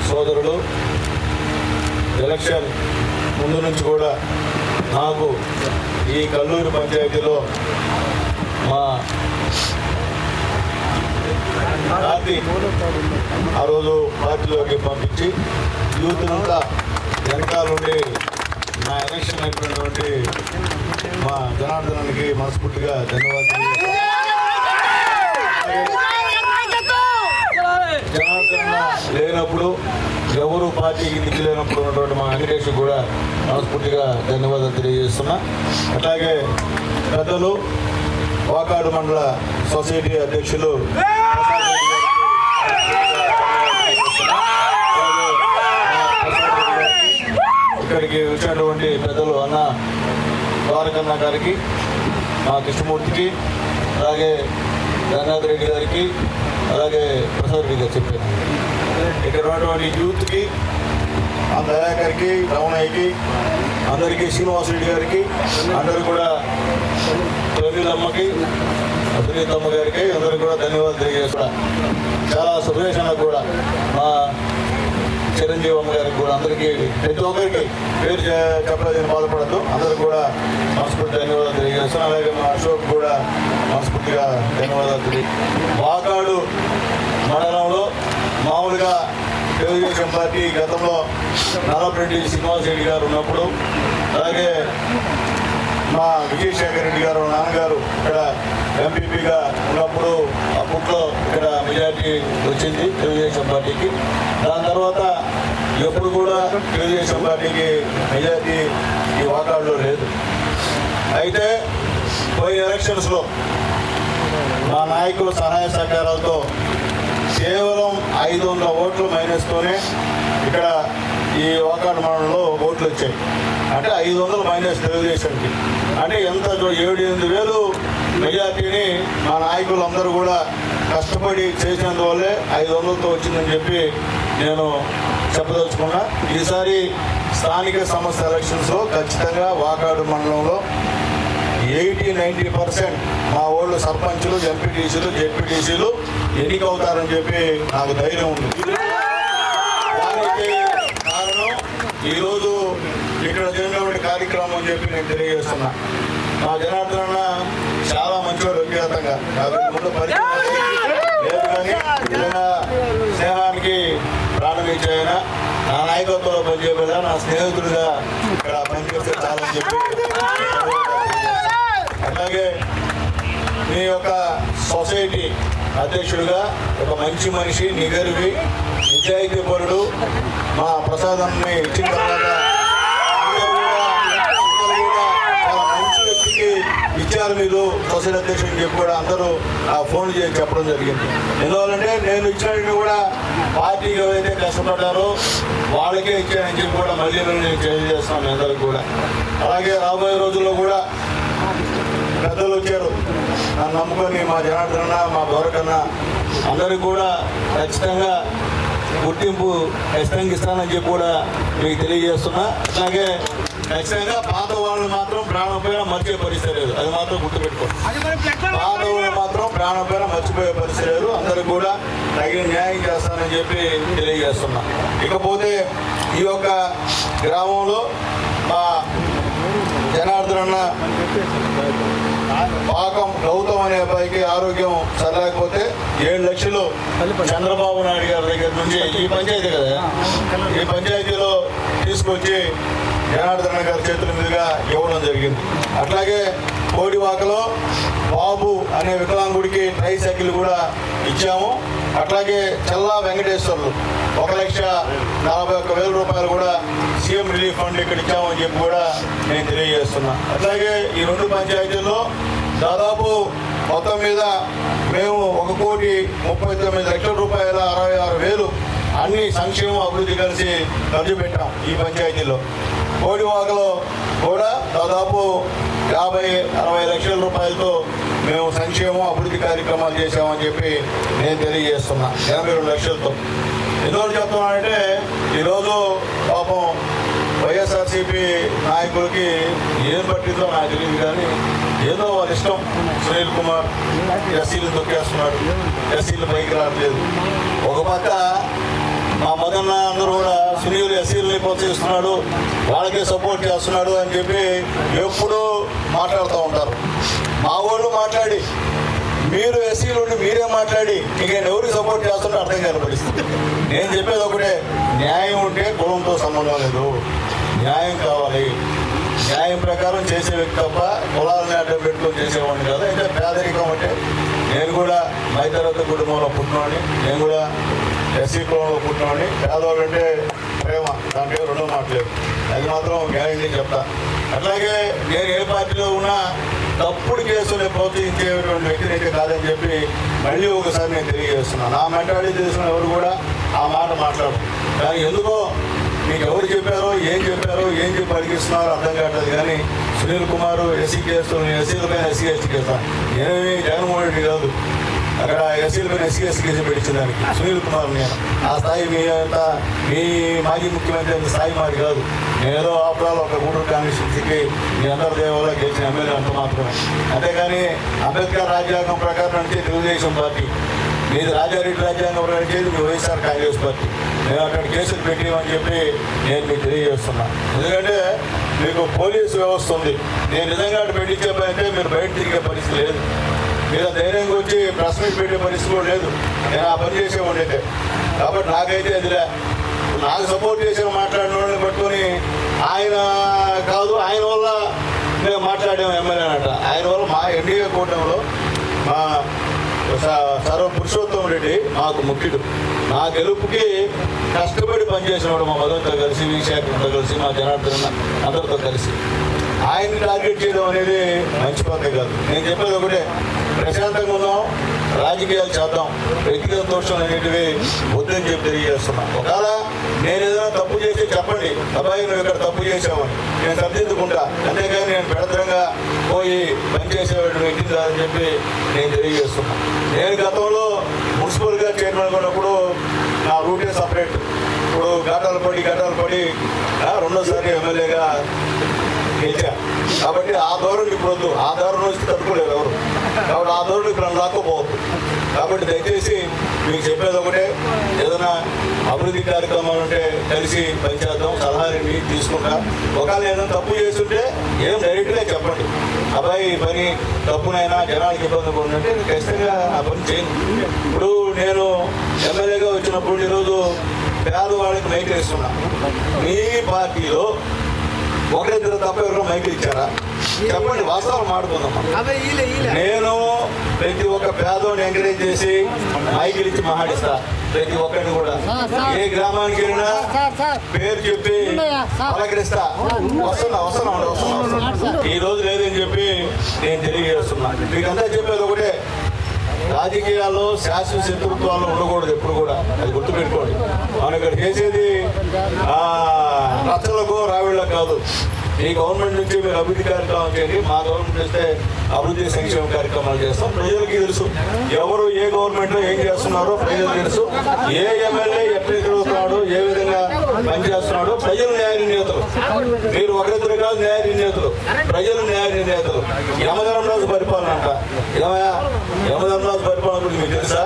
సోదరులు ఎలక్షన్ ముందు నుంచి కూడా నాకు ఈ కల్లూరు పంచాయతీలో మా పార్టీ ఆ రోజు పార్టీలోకి పంపించి యూత్ అంతా వెనకాలండి నా ఎలక్షన్ అయిపోయినటువంటి మా జనార్దనానికి మనస్ఫూర్తిగా ధన్యవాదాలు. జనార్దన లేనప్పుడు ఎవరు పార్టీకి దిక్కులేనప్పుడు ఉన్నటువంటి మా వెంకటేష్ కూడా మనస్ఫూర్తిగా ధన్యవాదాలు తెలియజేస్తున్నా. అట్లాగే పెద్దలు వాకాడు మండల సొసైటీ అధ్యక్షులు ఇక్కడికి వచ్చినటువంటి పెద్దలు అన్న ద్వారకన్న గారికి, మా కృష్ణమూర్తికి, అలాగే గంగాధర్ రెడ్డి గారికి, అలాగే ప్రసాద్ రెడ్డి గారు చెప్పారు. ఇక్కడ ఉన్నటువంటి యూత్కి, ఆ దయాకర్కి, రమణయ్యకి, అందరికీ, శ్రీనివాసరెడ్డి గారికి, అందరూ కూడా తొలిలమ్మకి, సునీతమ్మ గారికి అందరికీ కూడా ధన్యవాదాలు తెలియజేస్తా. చాలా సురేష్ అన్న కూడా, మా చిరంజీవి అమ్మ గారికి కూడా, అందరికీ ప్రతి ఒక్కరికి పేరు చెప్పలేదని బాధపడద్దు, అందరికి కూడా మనస్ఫూర్తి ధన్యవాదాలు తెలియజేస్తాను. అలాగే మా అశోక్ కూడా మనస్ఫూర్తిగా ధన్యవాదాలు వాకాడు మండలంలో మామూలుగా తెలుగుదేశం పార్టీ గతంలో నల్లపరెడ్డి శ్రీనివాసరెడ్డి గారు ఉన్నప్పుడు, అలాగే మా విజయశేఖర్ రెడ్డి గారు నాన్నగారు ఇక్కడ ఎంపీపీగా ఉన్నప్పుడు అప్పట్లో ఇక్కడ మెజార్టీ వచ్చింది తెలుగుదేశం పార్టీకి. దాని తర్వాత ఎప్పుడు కూడా తెలుగుదేశం పార్టీకి మెజార్టీ ఈ వాకాడులో లేదు. అయితే పోయిన ఎలక్షన్స్లో మా నాయకుల సహాయ సహకారాలతో కేవలం 500 ఓట్లు మైనస్తోనే ఇక్కడ ఈ వాకాడు మండలంలో ఓట్లు వచ్చాయి. అంటే 500 మైనస్ తెలుగుదేశానికి, అంటే ఎంత 7-8 వేలు మెజార్టీని మా నాయకులందరూ కూడా కష్టపడి చేసినందువల్లే 500తో వచ్చిందని చెప్పి నేను చెప్పదలుచుకున్నా. ఈసారి స్థానిక సంస్థ ఎలక్షన్స్లో ఖచ్చితంగా వాకాడు మండలంలో 80-90% మా వాళ్ళు సర్పంచులు, ఎంపీటీసీలు, జెడ్పీటీసీలు ఎన్నికవుతారని చెప్పి నాకు ధైర్యం ఉంది. దానికి కారణం ఈరోజు ఇక్కడ జరిగినటువంటి కార్యక్రమం అని చెప్పి నేను తెలియజేస్తున్నా. మా జనార్దన్ అన్న చాలా మంచివాడు, వ్యక్తిగతంగా నాకు ముందు పరిచయం లేదు, కానీ ఏదైనా స్నేహానికి ప్రాణం ఇచ్చాయన నా నాయకత్వంలో పనిచేయబోదా నా స్నేహితుడిగా ఇక్కడ పనిచేస్తే చాలని చెప్పి. అలాగే మీ యొక్క సొసైటీ అధ్యక్షుడిగా ఒక మంచి మనిషి, నిగర్వి, నిజాయితీపరుడు మా ప్రసాదాన్ని ఇచ్చిన తర్వాత చాలా మంచి వ్యక్తికి ఇచ్చారు మీరు సొసైటీ అధ్యక్షుడిని చెప్పి కూడా అందరూ ఫోన్ చేసి చెప్పడం జరిగింది. ఎందువల్లంటే నేను ఇచ్చినట్టు కూడా పార్టీకి ఎవరైతే కష్టపడ్డారో వాళ్ళకే ఇచ్చానని చెప్పి కూడా మళ్ళీ నేను తెలియజేస్తున్నాను మీ అందరికి కూడా. అలాగే రాబోయే రోజుల్లో కూడా పెద్దలు వచ్చారు నన్ను నమ్ముకొని, మా జనార్దన్ అన్న, మా గౌరకన్న అందరికి కూడా ఖచ్చితంగా గుర్తింపు ఖచ్చితంగా ఇస్తానని చెప్పి కూడా మీకు తెలియజేస్తున్నా. అట్లాగే ఖచ్చితంగా పాత వాళ్ళని మాత్రం ప్రాణం పైన మర్చిపోయే పరిస్థితి లేదు, అది మాత్రం గుర్తుపెట్టుకోండి. పాత వాళ్ళని మాత్రం ప్రాణం పైన మర్చిపోయే పరిస్థితి లేదు, అందరికి కూడా తగిన న్యాయం చేస్తానని చెప్పి తెలియజేస్తున్నా. ఇకపోతే ఈ యొక్క గ్రామంలో మా జనార్దన్ అన్న పాకం గౌతమ్ అనే అబ్బాయికి ఆరోగ్యం సరలేకపోతే 7 లక్షలు చంద్రబాబు నాయుడు గారి దగ్గర నుంచి ఈ పంచాయతీ కదా, ఈ పంచాయతీలో తీసుకొచ్చి జనార్దన్ గారి చేతుల మీదుగా ఇవ్వడం జరిగింది. అట్లాగే కోడివాకలో బాబు అనే వికలాంగుడికి ట్రైసైకిల్ కూడా ఇచ్చాము. అట్లాగే చల్లా వెంకటేశ్వర్లు 1,41,000 రూపాయలు కూడా సీఎం రిలీఫ్ ఫండ్ ఇక్కడ ఇచ్చామని చెప్పి కూడా నేను తెలియజేస్తున్నా. అట్లాగే ఈ 2 పంచాయతీల్లో దాదాపు మొత్తం మీద మేము 1,39,00,000 రూపాయల 66,000 అన్ని సంక్షేమ అభివృద్ధి కలిసి ఖర్చు పెట్టాం ఈ పంచాయతీలో. కోడివాకలో కూడా దాదాపు 50-60 లక్షల రూపాయలతో మేము సంక్షేమం అభివృద్ధి కార్యక్రమాలు చేశామని చెప్పి నేను తెలియజేస్తున్నా. 82 లక్షలతో. ఎందువల్ల చెప్తున్నానంటే ఈరోజు పాపం వైఎస్ఆర్సీపీ నాయకులకి ఏం పట్టిందో నాకు తెలియదు, కానీ ఏదో వాళ్ళ ఇష్టం. సునీల్ కుమార్ ఎస్సీలు తొక్కేస్తున్నాడు, ఎస్సీలు పైకి రావట్లేదు. ఒక పక్క మా మదన్న అందరూ కూడా సునీల్ ఎస్సీలని ప్రోత్సహిస్తున్నాడు, వాళ్ళకే సపోర్ట్ చేస్తున్నాడు అని చెప్పి ఎప్పుడూ మాట్లాడుతూ ఉంటారు. మా వాళ్ళు మాట్లాడి మీరు ఎస్సీలు ఉండి మీరే మాట్లాడి ఇక ఎవరికి సపోర్ట్ చేస్తుంటే అర్థం కాని పరిస్థితి. నేను చెప్పేది ఒకటే, న్యాయం ఉంటే కులంతో సంబంధం లేదు, న్యాయం కావాలి. న్యాయం ప్రకారం చేసే వ్యక్తి తప్ప కులాలని అడ్డం పెట్టుకొని చేసేవాడిని కాదు. అయితే పేదరికం అంటే నేను కూడా మధ్యతరగతి కుటుంబంలో పుట్టినవాడిని, నేను కూడా ఎస్సీ కులంలో పుట్టినవాడిని. పేదవాళ్ళు అంటే ప్రేమ, దాంట్లో 2 మాటలేదు, అది మాత్రం గ్యారెంటీ చెప్తా. అట్లాగే నేను ఏ పార్టీలో ఉన్నా తప్పుడు కేసులు ప్రోత్సహించేటువంటి వ్యక్తిని అయితే కాదని చెప్పి మళ్ళీ ఒకసారి నేను తెలియజేస్తున్నాను. నా మెంటాలిటీ తెలిసిన ఎవరు కూడా ఆ మాట మాట్లాడరు. కానీ ఎందుకో మీకు ఎవరు చెప్పారో ఏం చెప్పి అడిగిస్తున్నారో అర్థం కావట్లేదు. కానీ సునీల్ కుమార్ ఎస్సీ కేసు, ఎస్సీలపైన ఎస్సీ ఎస్టీ కేసు, నేనేమి జగన్మోహన్ రెడ్డి కాదు అక్కడ ఎస్సీలపైన ఎస్సీ ఎస్టీ కేసు పెట్టించిన దానికి సునీల్ కుమార్ నేను. ఆ స్థాయి మీ మాజీ ముఖ్యమంత్రి అంత స్థాయి మాది కాదు. నేనేదో ఆఫ్రాల్ ఒక గూడూరు కాన్స్టిట్యూన్సీకి మీ అందరి దేవాలో గెలిచిన ఎమ్మెల్యే అంత మాత్రమే. అంతేగాని అంబేద్కర్ రాజ్యాంగం ప్రకారం అంటే తెలుగుదేశం పార్టీ, మీది రాజారెడ్డి రాజ్యాంగం నడిచేది మీ వైఎస్ఆర్ కాంగ్రెస్ పార్టీ. మేము అక్కడ కేసులు పెట్టామని చెప్పి నేను మీకు తెలియజేస్తున్నాను. ఎందుకంటే మీకు పోలీసు వ్యవస్థ ఉంది. నేను నిజంగా అటు పెట్టించేపోయితే మీరు బయట తిరిగే పరిస్థితి లేదు, మీరు ధైర్యంగా వచ్చి ప్రెస్ మీట్ పెట్టే పరిస్థితి కూడా లేదు. నేను ఆ పని చేసేవాడిని అయితే. కాబట్టి నాకైతే అదిలే, నాకు సపోర్ట్ చేసి మాట్లాడిన వాళ్ళని పట్టుకొని ఆయన కాదు, ఆయన వల్ల మేము మాట్లాడాము ఎమ్మెల్యే అన్నట. ఆయన వల్ల మా ఎన్డీఏ కూటమిలో మా సర్వ పురుషోత్తమ రెడ్డి మాకు ముఖ్యుడు. నా గెలుపుకి కష్టపడి పనిచేసినవాడు మా మదన్తో కలిసి, విశాఖతో కలిసి, మా జనార్దన్ అందరితో కలిసి. ఆయన్ని టార్గెట్ చేయడం అనేది మంచి పద్ధతి కాదు. నేను చెప్పేది ఒకటే, ప్రశాంతంగా ఉన్నాం, రాజకీయాలు చేద్దాం, వ్యక్తిగత దోషం అనేటివి వద్దని చెప్పి తెలియజేస్తున్నాం. ఒకవేళ నేను ఏదైనా తప్పు చేసి చెప్పండి, అబ్బాయి నువ్వు ఇక్కడ తప్పు చేసావని, నేను సరిదిద్దుకుంటా. అంతేగాని నేను పెడతరంగా పోయి పనిచేసేవాడు వ్యక్తి కాదని చెప్పి నేను తెలియజేస్తున్నాను. నేను గతంలో మున్సిపల్గా చైర్మన్ ఉన్నప్పుడు నా రూటే సపరేట్. ఇప్పుడు గడ్డలు పడి రెండోసారి ఎమ్మెల్యేగా గెలిచా కాబట్టి ఆ ధోరణి ఇప్పుడు వద్దు. ఆ ధోరణి వచ్చి తట్టుకోలేరు ఎవరు. కాబట్టి ఆ ధోరణి ఇక్కడ రాకపోవద్దు. కాబట్టి దయచేసి మీకు చెప్పేది ఒకటే, ఏదైనా అభివృద్ధి కార్యక్రమాలు ఉంటే కలిసి పనిచేద్దాం, సలహాలు తీసుకుంటా. ఒకవేళ ఏదైనా తప్పు చేస్తుంటే ఏం డైరెక్ట్గా చెప్పండి, అబ్బాయి ఈ పని తప్పునైనా జనానికి ఇబ్బంది ఉందంటే ఖచ్చితంగా ఆ పని చేయండి. ఇప్పుడు నేను ఎమ్మెల్యేగా వచ్చినప్పుడు ఈరోజు పేదవాళ్ళకి మైకులు ఇస్తున్నా. మీ పార్టీలో ఒకరిద్దరు తప్ప ఎవరు మైకులు ఇచ్చారా? చెప్పండి, వాస్తవం మాట్లాడుకుందాం. నేను ప్రతి ఒక్క పేదోని ఎంకరేజ్ చేసి మైకులు ఇచ్చి మాట్లాడిస్తా. ప్రతి ఒక్కరిని కూడా ఏ గ్రామానికి వెళ్ళినా పేరు చెప్పి పలకరిస్తా. వస్తున్నా ఈ రోజు లేదని చెప్పి నేను తెలియజేస్తున్నా. మీకంతా చెప్పేది ఒకటే, రాజకీయాల్లో శాశ్వత శత్రుత్వాలు ఉండకూడదు ఎప్పుడు కూడా. అది గుర్తుపెట్టుకోండి. మనం ఇక్కడ చేసేది రచ్చలకు రావిళ్ళకు కాదు. ఈ గవర్నమెంట్ నుంచి మీరు అభివృద్ధి కార్యక్రమాలు చేయండి, మా గవర్నమెంట్ చేస్తే అభివృద్ధి సంక్షేమ కార్యక్రమాలు చేస్తాం. ప్రజలకి తెలుసు ఎవరు ఏ గవర్నమెంట్లో ఏం చేస్తున్నారో ప్రజలకు తెలుసు. ఏ ఎమ్మెల్యే ఎట్లా తిరుగుతున్నాడు, ఏ విధంగా పనిచేస్తున్నాడో ప్రజలు న్యాయ నిర్ణేతలు. మీరు ఒకరిద్దరు కాదు న్యాయ నిర్ణేతలు, ప్రజలు న్యాయ నిర్ణేతలు. యమధర్మరాజు పరిపాలన అంట. యమధర్మరాజు పరిపాలన గురించి మీకు తెలుసా?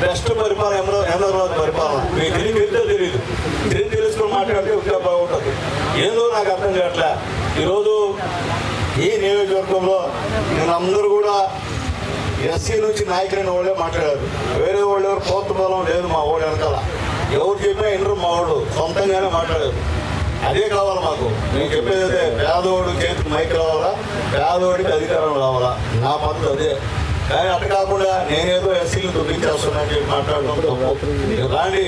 బెస్ట్ పరిపాలన యమధర్మరాజు పరిపాలన. మీకు తెలియదు. తెలుసుకొని మాట్లాడితే ఇంకా బాగుంటుంది. ఏదో నాకు అర్థం కావట్లే. ఈరోజు ఈ నియోజకవర్గంలో నేను అందరూ కూడా ఎస్సీ నుంచి నాయకులైన వాళ్ళే మాట్లాడారు. వేరే వాళ్ళు ఎవరు పోత బలం లేదు మా వాళ్ళు వెనకాల. ఎవరు చెప్పినా ఇండ్రు మా వాళ్ళు సొంతంగానే మాట్లాడారు. అదే కావాలి మాకు. నేను చెప్పేది అదే, పేదవాడు చేతికి మైక్ రావాలా, పేదవాడికి అధికారం రావాలా. నా పద్ధతి అదే. కానీ అట్లా కాకుండా నేనేదో ఎస్సీలు దుఃఖించేస్తున్నాను చెప్పి మాట్లాడడం తప్పు. కానీ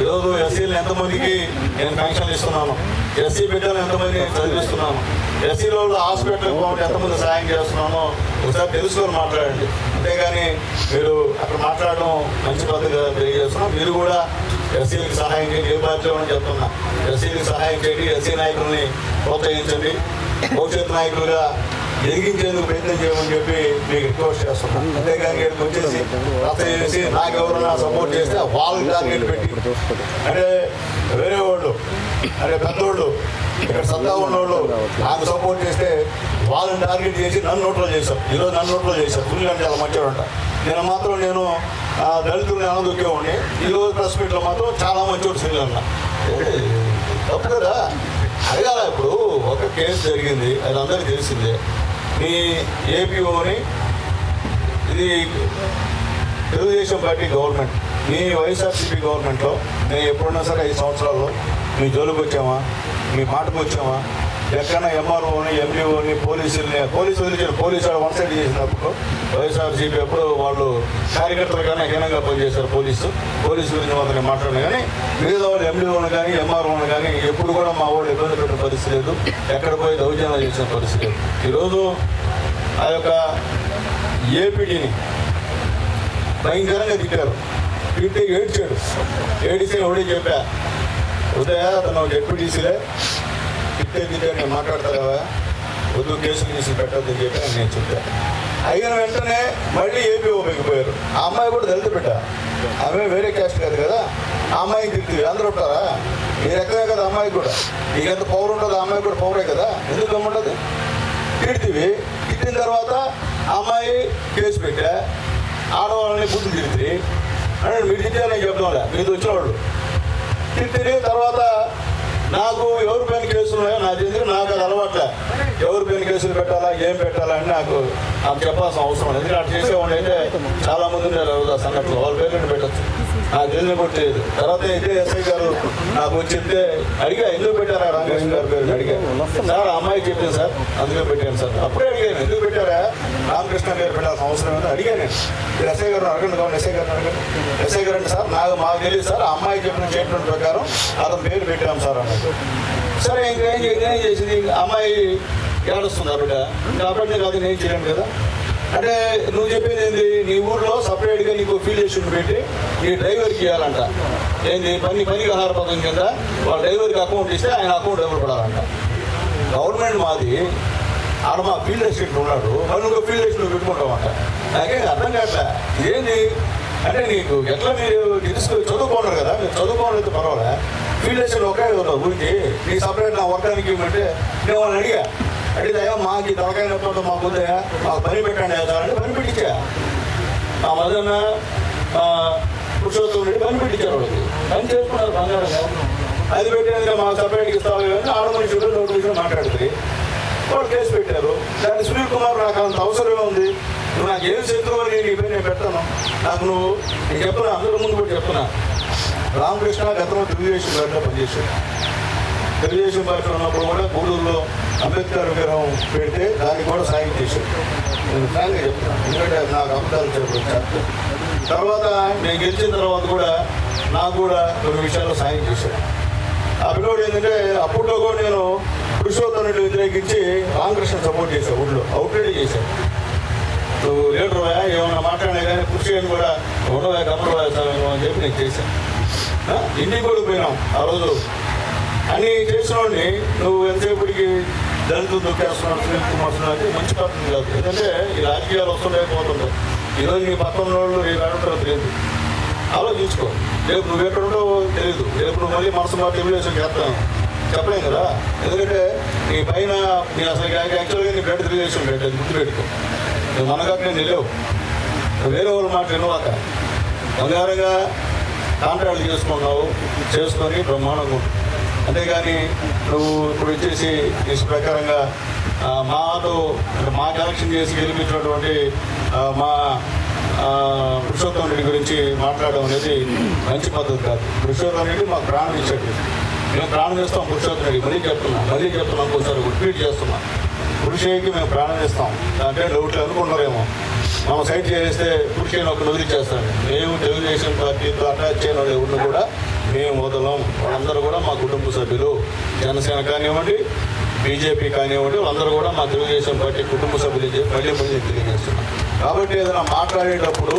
ఈరోజు ఎస్సీలు ఎంతమందికి నేను పెన్షన్లు ఇస్తున్నాను, ఎస్సీ బిడ్డలు ఎంతమంది చదివిస్తున్నాను, ఎస్సీలో హాస్పిటల్ పోతే ఎంతమంది సాయం చేస్తున్నానో ఒకసారి తెలుసుకొని మాట్లాడండి. అంతేగాని మీరు అక్కడ మాట్లాడడం మంచి పద్ధతిగా తెలియజేస్తున్నాం. మీరు కూడా ఎస్సీలకు సహాయం చేయండి. ఏ పార్టీలో అని చెప్తున్నా, ఎస్సీలకు సహాయం చేయండి. ఎస్సీ నాయకుల్ని ప్రోత్సహించండి. భవిష్యత్ నాయకులుగా ఎదిగించేందుకు ప్రయత్నం చేయమని చెప్పి మీకు రిక్వెస్ట్ చేస్తున్నాను. అంతేగాని ఇక్కడికి వచ్చేసి రద్దు చేసి నాకెవరైనా సపోర్ట్ చేస్తే వాళ్ళకి టార్గెట్ పెట్టి, అంటే వేరే వాళ్ళు, అంటే పెద్దోళ్ళు, ఇక్కడ సత్తా ఉన్నోళ్ళు నాకు సపోర్ట్ చేస్తే వాళ్ళని టార్గెట్ చేసి నన్ను నోట్లో చేశారు. ఈరోజు నన్ను నోట్లో చేశారు. ఫుల్ అంటే చాలా మంచిగా ఉంటా. నేను దళితుల్ని అనదొక్కేవాడిని. ఈరోజు ప్రెస్ మీట్లో మాత్రం చాలా మంచివాడు ఫీల్ అన్నా. తప్పు కదా, అడగాల. ఇప్పుడు ఒక కేసు జరిగింది, అది అందరికీ తెలిసిందే. మీ ఏపీఓని, ఇది తెలుగుదేశం పార్టీ గవర్నమెంట్, మీ వైఎస్ఆర్సీపీ గవర్నమెంట్లో నేను ఎప్పుడున్నా సరే 5 సంవత్సరాల్లో మీ జోలికి వచ్చామా, మీ మాటకు వచ్చామా? ఎక్కడన్నా ఎంఆర్ఓని, ఎండిఓని, పోలీసులు వదిలించారు. పోలీసు వన్ సైడ్ చేసినప్పుడు వైఎస్ఆర్సీపీ ఎప్పుడు వాళ్ళు కార్యకర్తలు కానీ హీనంగా పనిచేశారు. పోలీసు గురించి మాత్రమే మాట్లాడినా కానీ మిగతా వాళ్ళు ఎండిఓని కానీ ఎంఆర్ఓని కానీ ఎప్పుడు కూడా మా వాళ్ళు ఇబ్బంది పెట్టిన పరిస్థితి లేదు. ఎక్కడ పోయి దౌర్జన్యాలు చేసిన పరిస్థితి లేదు. ఈరోజు ఆ యొక్క ఏపీడీని భయంకరంగా తిట్టారు. తిట్టే ఏడిస్తే ఎవడే చెప్పా, ఉదయ అతను జెడ్పీటీసీలే తిట్టే నేను మాట్లాడతా కదా, వద్దు కేసులు తీసి పెట్టద్దని చెప్పి నేను చెప్పాను. అయిన వెంటనే మళ్ళీ ఏపీ ఓపెకిపోయారు. ఆ అమ్మాయి కూడా దళిత బిడ్డ, ఆమె వేరే క్యాస్ట్ కాదు కదా. ఆ అమ్మాయికి తిట్టి అందరూ ఉంటారా? ఈ రకమే కదా అమ్మాయికి కూడా. నీకు ఎంత పవర్ ఉంటుంది, ఆ అమ్మాయి కూడా పవరే కదా. ఎందుకు గమ్ముంటుంది? తిట్టిన తర్వాత ఆ అమ్మాయి కేసు పెట్టా, ఆడవాళ్ళని బుద్ధులు తిరిగి అంటే మీరు తిట్టారని చెప్తాంలే, మీది వచ్చిన వాళ్ళు తిట్టిన తర్వాత నాకు ఎవరి పైన కేసులు ఉన్నాయో నాకు తెలిసి నాకు అది అలవాట్లే. ఎవరి పైన కేసులు పెట్టాలా, ఏం పెట్టాలా అని నాకు చెప్పాల్సిన అవసరం లేదు. ఎందుకంటే అటు చేసేవాళ్ళు అయితే చాలా మంది ఉన్నారు సంఘటనలు, వాళ్ళ పేర్లు పెట్టచ్చు. నాకు తెలిసిన కూడా తెలియదు. తర్వాత అయితే ఎస్ఐ గారు నాకు వచ్చి చెప్తే అడిగా, ఎందుకు పెట్టారా రామకృష్ణ గారి పేరు అడిగాను. సార్ అమ్మాయి చెప్పింది సార్, అందుకే పెట్టాను సార్. అప్పుడే అడిగాను, ఎందుకు పెట్టారా రామకృష్ణ గారు పెట్టాల్సిన అవసరం ఏంటో అడిగాను. ఎస్ఐ గారు అడగండి కావాలి, ఎస్ఐ గారిని అడగండి. ఎస్ఐ గారు అంటే సార్ మాకు తెలియదు సార్, ఆ అమ్మాయి చెప్పిన స్టేట్మెంట్ ప్రకారం అతను పేరు పెట్టాము సార్ అన్నారు. సరే ఇంకేం చేసింది, అమ్మాయి ఏడుస్తుంది బిడ్డ, కాబట్టి నీకు అది నేను చేయను కదా. అంటే నువ్వు చెప్పేది ఏంది, నీ ఊర్లో సపరేట్గా నీకు ఫీల్డేషన్ పెట్టి నీ డ్రైవర్కి ఇవ్వాలంట. ఏంది పనికి ఆహార పథకం కింద వాళ్ళ డ్రైవర్కి అకౌంట్ ఇస్తే ఆయన అకౌంట్ డబ్బులు పడాలంట. గవర్నమెంట్ మాది, ఆడ మా ఫీల్డ్ అసిస్టెంట్ ఉన్నాడు, మరి నువ్వు ఫీల్డ్ అసిస్టెంట్ పెట్టుకుంటామంట. నాకేం అర్థం కావట్లే. ఇదేంటి అంటే నీకు ఎట్లా మీరు చదువుకున్నారు కదా, చదువుకోవాలంటే పర్వాలే, ఫీల్డ్ వేసాడు ఒకే ఊరికి నీకు సపరేట్ నా వర్గానికి ఇవ్వమంటే నేను వాళ్ళని అడిగితే అయ్యా మాకు తలకాయ నొప్పి మాకు వద్దయా మాకు పని పెట్టండి అంటే పని పెట్టించా. మా మదన పురుషోత్తం రెడ్డి పని పెట్టించారు, వాళ్ళకి పని చేసుకున్నారు బంగారంగా. అది పెట్టినందుకు మాకు సపరేట్గా ఇస్తావు కానీ ఆడ మనుషులు నోటి విషయం మాట్లాడుతుంది. వాళ్ళు కేసు పెట్టారు. దాన్ని సునీల్ కుమార్ నాకు అంత అవసరమే ఉంది, నువ్వు నాకు ఏం శత్రువు అని నీ పేరు నేను పెడతాను, నాకు నువ్వు నేను చెప్తున్నా అందరి ముందు కూడా చెప్తున్నా. రామకృష్ణ గతంలో తెలుగుదేశం పార్టీలో పనిచేశాడు. తెలుగుదేశం పార్టీలో ఉన్నప్పుడు కూడా గూడూరులో అంబేద్కర్ విగ్రహం పెడితే దానికి కూడా సాయం చేశాడు. నేను ఫ్రాంక్గా చెప్తున్నాను, ఎందుకంటే నాకు అబద్ధాలు చెప్పాను. తర్వాత నేను గెలిచిన తర్వాత కూడా నాకు కూడా కొన్ని విషయాల్లో సాయం చేశాడు. ఆ పిల్లోడు ఏంటంటే అప్పట్లో కూడా నేను పురుషోత్తం రెడ్డి వ్యతిరేకించి రామకృష్ణ సపోర్ట్ చేశాను, ఊళ్ళో అవుట్రేట్ చేశాను. నువ్వు లీడర్ ఏమన్నా మాట్లాడినా కానీ కృషి అని కూడా ఉండవా గమనవా అని చెప్పి నేను చేశాను. ఇంటికి కూడా పోయినాం ఆ రోజు. అన్నీ చేసిన వాడిని నువ్వు ఎంతసేపటికి దళితులు దొక్కేస్తున్నావు, సునీల్ కుమార్ అంటే మంచి పద్ధతి కాదు. ఎందుకంటే ఈ రాజకీయాలు వస్తుండకపోతుంటాయి. ఈరోజు నీ పక్కన వాళ్ళు రేపు ఎక్కడుంటారో తెలియదు, ఆలోచించుకో. రేపు నువ్వు ఎక్కడుంటో తెలియదు, రేపు నువ్వు మళ్ళీ మనసు మాట తెలుగుదేశం చేస్తాను చెప్పలేం కదా. ఎందుకంటే నీ పైన నీ అసలు యాక్చువల్గా నీ బ్లడ్ తెలుగుదేశం బ్లడ్, అది గుర్తుపెట్టుకో. నువ్వు మనగాక నేను వెళ్ళావు, వేరే వాళ్ళ మాట వినవాక బంగారంగా కాంట్రాక్ట్ చేసుకున్నావు, చేసుకొని బ్రహ్మాండంగా ఉంటుంది. అంతేగాని నువ్వు ఇప్పుడు వచ్చేసి ఇష్ట ప్రకారంగా మాతో మా కలెక్షన్ చేసి గెలిపించినటువంటి మా పురుషోత్తం రెడ్డి గురించి మాట్లాడడం అనేది మంచి పద్ధతి కాదు. పురుషోత్తం రెడ్డి మాకు ప్రాణం ఇచ్చాడు, మేము ప్రాణం ఇస్తాం పురుషోత్తం రెడ్డి. మళ్ళీ చెప్తున్నాం ఇంకోసారి రిపీట్ చేస్తున్నాం, పురుషయ్యకి మేము ప్రాణం ఇస్తాం. అంటే డౌట్లు అనుకుంటారేమో, మనం సైట్ చేస్తే పురుషయ్యని ఒక వదిలిచ్చేస్తాను. మేము తెలుగుదేశం పార్టీతో అటాచ్ చేయని వాళ్ళు ఎవరిని కూడా మేము వదలం. వాళ్ళందరూ కూడా మా కుటుంబ సభ్యులు, జనసేన కానివ్వండి, బీజేపీ కానివ్వండి, వాళ్ళందరూ కూడా మా తెలుగుదేశం పార్టీ కుటుంబ సభ్యులు మళ్ళీ తెలియజేస్తున్నాం. కాబట్టి ఏదైనా మాట్లాడేటప్పుడు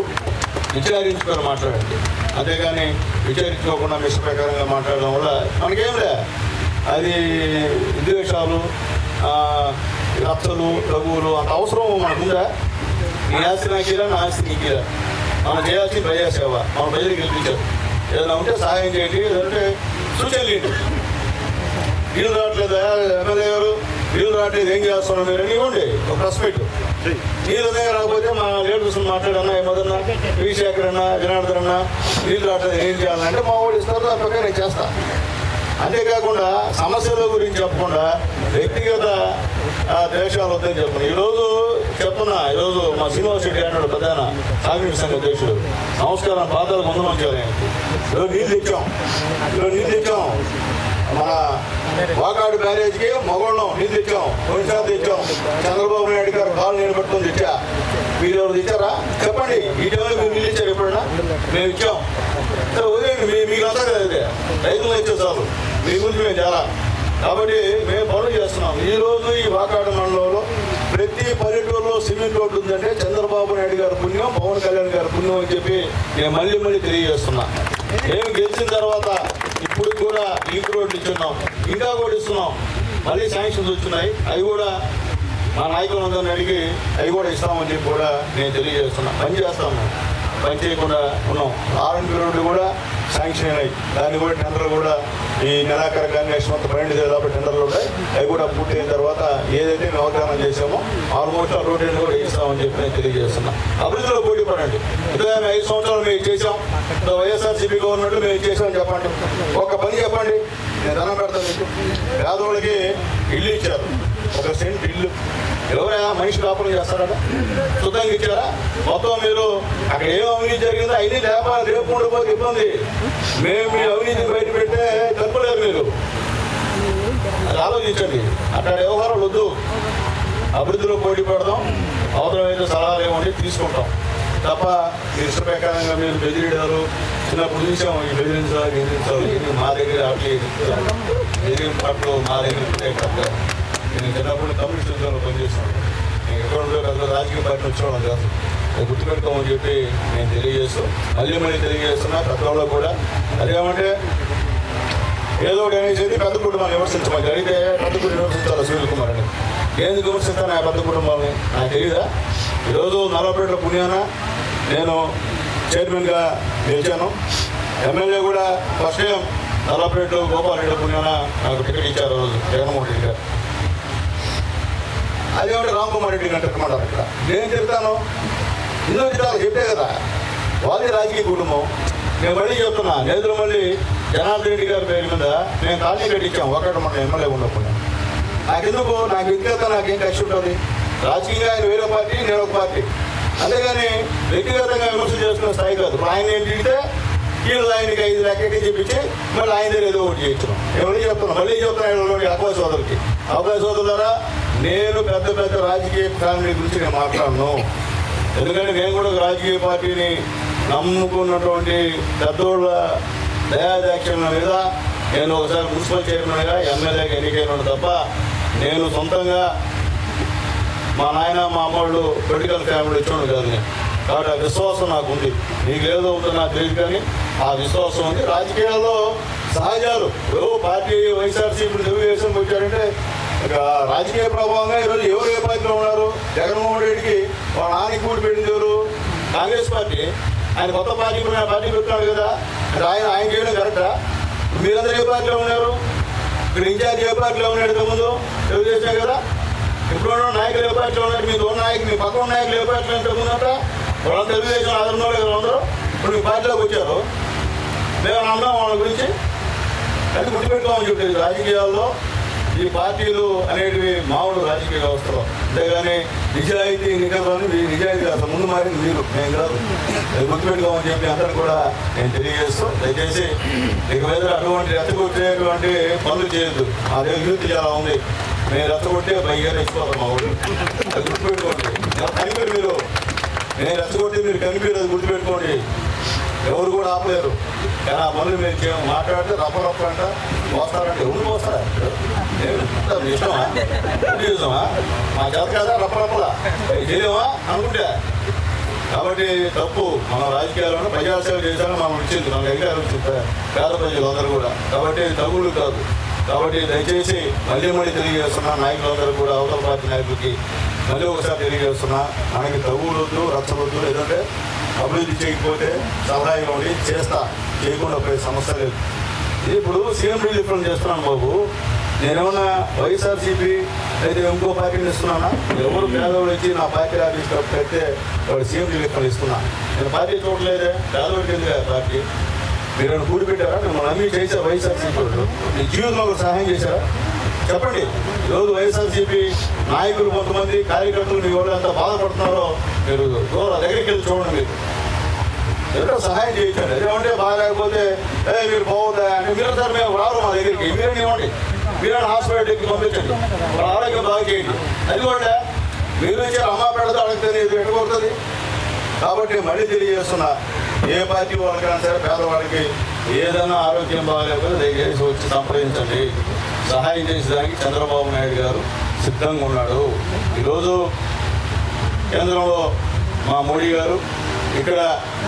విచారించుకొని మాట్లాడండి, అంతేగాని విచారించుకోకుండా మిస్ ప్రకారంగా మాట్లాడడం వల్ల మనకేంలే అది విద్వేషాలు, రచ్చలు, రఘువులు అంత అవసరం మనకుందా? నీ ఆస్తి నాకీరా, నా ఆస్తి నీకీరా. మనం చేయాల్సిన ప్రజాసేవ, మన ప్రజలు గెలిపించారు. ఏదైనా ఉంటే సహాయం చేయండి, ఏదంటే సూచనలు ఏంటి. వీళ్ళు రావట్లేదా ఎమ్మెల్యే గారు, వీళ్ళు రావట్లేదు ఏం చేస్తున్నాం మీరు అని ఇవ్వండి ఒక ప్రెస్ మీట్. వీళ్ళు దగ్గర రాకపోతే మా లీడర్స్ మాట్లాడన్నా, ఏమదన్నా విశేఖర్ అన్నా, జనార్దన్ అన్నా, వీళ్ళు రావట్లేదు ఏం చేయాలంటే మా వాళ్ళు ఇస్తారు, దాని ప్రకారం నేను చేస్తాను. అంతేకాకుండా సమస్యల గురించి చెప్పకుండా వ్యక్తిగత ద్వేషాలు వద్దని చెప్తున్నా. ఈరోజు మా శ్రీనివాస్ రెడ్డి అన్నాడు ప్రధాన సాగునీటి సంఘ అధ్యక్షుడు, నమస్కారం పాదాలు ముందు మంచాలి. ఈరోజు నీళ్ళు తెచ్చాం, మన వాకాడు బ్యారేజ్కి మగోళ్ళం నీళ్ళు తెచ్చాం, కొన్నిసార్లు తెచ్చాం. చంద్రబాబు నాయుడు గారు కాలు నిలబెట్టుకొని తెచ్చా. మీరు ఎవరు తెచ్చారా చెప్పండి, ఈ టైంలో మీరు నీళ్ళు ఇచ్చారు ఎప్పుడైనా? మేము ఇచ్చాం. వదిలేండి, మీకంతా కదా ఇదే రైతులు ఇచ్చే చాలు, మీ గురించి మేము చాలా. కాబట్టి మేము పనులు చేస్తున్నాం. ఈరోజు ఈ వాకాడు మండలంలో ప్రతి పల్లెటూరులో సిమెంట్ రోడ్డు ఉందంటే చంద్రబాబు నాయుడు గారి పుణ్యం, పవన్ కళ్యాణ్ గారి పుణ్యం అని చెప్పి నేను మళ్ళీ తెలియజేస్తున్నా. మేము గెలిచిన తర్వాత ఇప్పుడు కూడా లింక్ రోడ్లు ఇచ్చున్నాం, ఇంకా కూడా ఇస్తున్నాం. మళ్ళీ శాంక్షన్స్ వచ్చినాయి, అవి కూడా మా నాయకులందరినీ అడిగి అవి కూడా ఇస్తామని చెప్పి కూడా నేను తెలియజేస్తున్నా. పని చేస్తాము, పని చేయకుండా ఉన్నాం. ఆర్ఎన్బి రోడ్లు కూడా శాంక్షన్ అయినాయి, దాన్ని కూడా టెండర్లు కూడా ఈ నెలాఖరు కానీ నెక్స్ట్ మంత్ 12 కాబట్టి టెండర్లు ఉంటాయి. అవి కూడా పూర్తి అయిన తర్వాత ఏదైతే మేము వాగ్దానం చేసామో ఆల్మోస్ట్ ఆ రోడ్డు కూడా ఇస్తామని చెప్పి నేను తెలియజేస్తున్నా. అభివృద్ధిలో పోటీ పడండి. ఇంకా 5 సంవత్సరాలు మేము చేసాం, వైఎస్ఆర్సీపీ గవర్నమెంట్ మేము చేసామని చెప్పండి. ఒక పని చెప్పండి, నేను ధనం పెడతాను. పేదవాళ్ళకి ఇల్లు ఇచ్చారు, 1 సెంట్ ఇల్లు. ఎవరైనా మనిషి కాపురం చేస్తారట, శుద్ధంగా ఇచ్చారా? మొత్తం మీరు అక్కడ ఏం అవినీతి జరిగిందో అయినా లేపాలి, రేపు ఉండిపోతే ఇబ్బంది. మేము మీ అవినీతి బయట పెట్టే తప్పలేరు, మీరు అది ఆలోచించండి. అక్కడ వ్యవహారాలు వద్దు, అభివృద్ధిలో పోటీ పెడదాం. అవసరమైతే సలహాలు ఏమంటే తీసుకుంటాం తప్ప ఇష్ట ప్రకారంగా మీరు బెదిరిడారు. చిన్నప్పుడు చూసాం ఈ బెదిరించాలి ఇది మా దగ్గర అట్లే బెదిరింపట్లు మా దగ్గర. నేను చిన్నప్పుడు కమ్యూనిస్ట్ ఉద్యోగంలో పనిచేస్తాను. నేను ఎక్కడ రాజకీయ పార్టీ వచ్చేవాళ్ళం కాదు, అది గుర్తుపెట్టుకోమని చెప్పి నేను తెలియజేస్తూ మళ్ళీ తెలియజేస్తున్నా. పెద్దవాళ్ళు కూడా అదేమంటే ఏదో ఒకటి అనేసి పెద్ద కుటుంబాన్ని విమర్శించమని అడిగితే పెద్ద కుటుంబం విమర్శించాలి సునీల్ కుమార్ అని. ఎందుకు విమర్శిస్తాను ఆ పెద్ద కుటుంబాన్ని నాకు తెలియదా? ఈరోజు నల్లపేటలో పుణ్యాన నేను చైర్మన్గా గెలిచాను. ఎమ్మెల్యే కూడా ఫస్ట్ టైం నల్లపేట గోపాలరెడ్డి పుణ్యాన నాకు టికెట్ ఇచ్చారు రోజు జగన్మోహన్ రెడ్డి గారు. అదేమిటి రామ్కుమార్ రెడ్డి గారు తిట్టమంటారు ఇక్కడ. నేను తిడతాను, ఇందులో తిట్టాలి చెప్పే కదా, వాళ్ళది రాజకీయ కుటుంబం. నేను మళ్ళీ చెప్తున్నా, నేదురు మళ్ళీ జనార్దన్ రెడ్డి గారి పేరు మీద మేము ఖాళీ కట్టించాం ఒకటి మన ఎమ్మెల్యే ఉండకుండా. నాకెందుకు, నాకు వ్యక్తిగత నాకేం కష్టం ఉంటుంది. రాజకీయంగా ఆయన వేరే పార్టీ, నేను ఒక పార్టీ, అంతేగాని వ్యక్తిగతంగా విమర్శ చేసుకునే స్థాయి కాదు. ఆయన ఏం తిడితే వీళ్ళు ఆయనకి 5 లెక్కకి చెప్పించి మళ్ళీ ఆయన దగ్గర ఏదో ఒకటి చేయించడం. ఏమని చెప్తున్నాను, మళ్ళీ చెప్తున్నాను అబ్బాయి సోదరులకి, అబ్బాయి సోదరులారా, నేను పెద్ద పెద్ద రాజకీయ ఫ్యామిలీ గురించి నేను మాట్లాడను. ఎందుకంటే నేను కూడా ఒక రాజకీయ పార్టీని నమ్ముకున్నటువంటి పెద్దోళ్ళ దయాదాక్షిణ్యం మీద నేను ఒకసారి మున్సిపల్ చైర్మన్గా ఎమ్మెల్యేగా ఎన్నికైన తప్ప నేను సొంతంగా మా నాయన మా అమ్మోళ్ళు పొలిటికల్ ఫ్యామిలీ వచ్చాను కాదు నేను. కాబట్టి ఆ విశ్వాసం నాకు ఉంది. నీకు ఏదో అవుతుందో నాకు తెలియదు, కానీ ఆ విశ్వాసం ఉంది. రాజకీయాల్లో సహజాలు. పార్టీ వైఎస్ఆర్సీపీ తెలుగుదేశం వచ్చారంటే ఇక రాజకీయ ప్రభావంగా ఈరోజు ఎవరు ఏ పార్టీలో ఉన్నారు. జగన్మోహన్ రెడ్డికి వాళ్ళ నాన్నకి కూడి పెట్టింది ఎవరు? కాంగ్రెస్ పార్టీ. ఆయన కొత్త పార్టీ పెడుతున్నాడు కదా, ఆయన చేయడం కరెక్టా? మీరందరూ ఏ పార్టీలో ఉన్నారు? ఇక్కడ ఇన్ఛార్జ్ ఏ పార్టీలో ఉన్నాడు? ముందు తెలుగుదేశం కదా. ఇప్పుడు నాయకులు ఏ పార్టీలో ఉన్నారు? మీ దూర నాయకులు, మీ పక్కన నాయకులు ఏ పార్టీలో ఇంతకుముందట వాళ్ళ తెలుగుదేశం ఆదరణలో కదా అందరూ. ఇప్పుడు మీ పార్టీలోకి వచ్చారు, మేము అన్నాం వాళ్ళ గురించి. అది గుర్తుపెట్టుకోమని చెప్పేది. రాజకీయాల్లో ఈ పార్టీలు అనేటివి మామూలు రాజకీయ వ్యవస్థలో, అంతేగాని నిజాయితీ నిజాన్ని నిజాయితీ అసలు ముందు మారింది మీరు, నేను కాదు. అది గుర్తుపెట్టుకోమని చెప్పి అందరూ కూడా నేను తెలియజేస్తూ, దయచేసి ఇక మీద అటువంటి రెచ్చగొట్టేటువంటి పనులు చేయొద్దు. మా దగ్గర యూత్ చాలా ఉంది, మేము రెచ్చగొట్టే పైగా రెచ్చిపోతాం మా ఊళ్ళు. అది గుర్తుపెట్టుకోండి. కనిపెరు మీరు, నేను రెచ్చగొట్టి మీరు కనిపెరు, అది గుర్తుపెట్టుకోండి. ఎవరు కూడా ఆపలేరు. కానీ ఆ పనులు మీరు మాట్లాడితే రప్ప అంట పోస్తారంటే ఎవరు పోస్తారా? ఇష్టమా? చూసామా? మా చేత కదా రప్పలా చేయలేమా అనుకుంటే. కాబట్టి తప్పు. మన రాజకీయాలను ప్రజాసేవ చేశారని మనం ఇచ్చింది, మన అధికారులు ఇచ్చింది పేద ప్రజలందరూ కూడా. కాబట్టి తగులు కాదు. కాబట్టి దయచేసి మళ్ళీ తెలియజేస్తున్నా నాయకులందరూ కూడా, అవతల పార్టీ నాయకులకి మళ్ళీ ఒకసారి తెలియజేస్తున్నా, మనకి తగులొద్దు, రచ్చవద్దు. లేదంటే అభివృద్ధి చేయకపోతే సలహా ఇవ్వండి, చేస్తా, చేయకుండా పోయే సమస్య లేదు. ఇప్పుడు సీఎం రిలీఫ్లను చేస్తున్నాను బాబు. నేనేమన్నా వైఎస్ఆర్సీపీ అయితే ఇంకో పార్టీని ఇస్తున్నానా? ఎవరు పేదవాళ్ళు ఇచ్చి నా పార్టీ ఆఫీస్ పెడితే వాడు సీఎం రిలీఫ్లు ఇస్తున్నా. నేను పార్టీ చూడలేదే, పేదవాడికి ఎందుకు పార్టీ? మీరు కూడి పెట్టారా? మిమ్మల్ని అన్నీ చేశారు వైఎస్ఆర్సీపీ వాళ్ళు. మీ జీవితంలో ఒక సహాయం చేశారా? చెప్పండి. ఈరోజు వైఎస్ఆర్సీపీ నాయకులు కొంతమంది కార్యకర్తలు మీ వాళ్ళు ఎంత బాధపడుతున్నారో మీరు దగ్గరికి వెళ్ళి చూడండి. మీరు ఎవరో సహాయం చేయించండి. ఏమంటే బాగాలేకపోతే మీరు బాగుందా అంటే మీరు సార్ మేము రారు మా దగ్గరికి, మీరేమి ఇవ్వండి, మీరే హాస్పిటల్కి పంపించండి, వాళ్ళ ఆరోగ్యం బాగా చేయండి. అది కూడా మీరు ఇచ్చారు అమ్మ పెడతా అడిగితే ఎట్టుకోతుంది. కాబట్టి మళ్ళీ తెలియజేస్తున్నా, ఏ పార్టీ వాళ్ళకైనా సరే పేదవాళ్ళకి ఏదైనా ఆరోగ్యం బాగాలేకపోతే దయచేసి వచ్చి సంప్రదించండి. సహాయం చేసేదానికి చంద్రబాబు నాయుడు గారు సిద్ధంగా ఉన్నాడు. ఈరోజు కేంద్రంలో మా మోడీ గారు, ఇక్కడ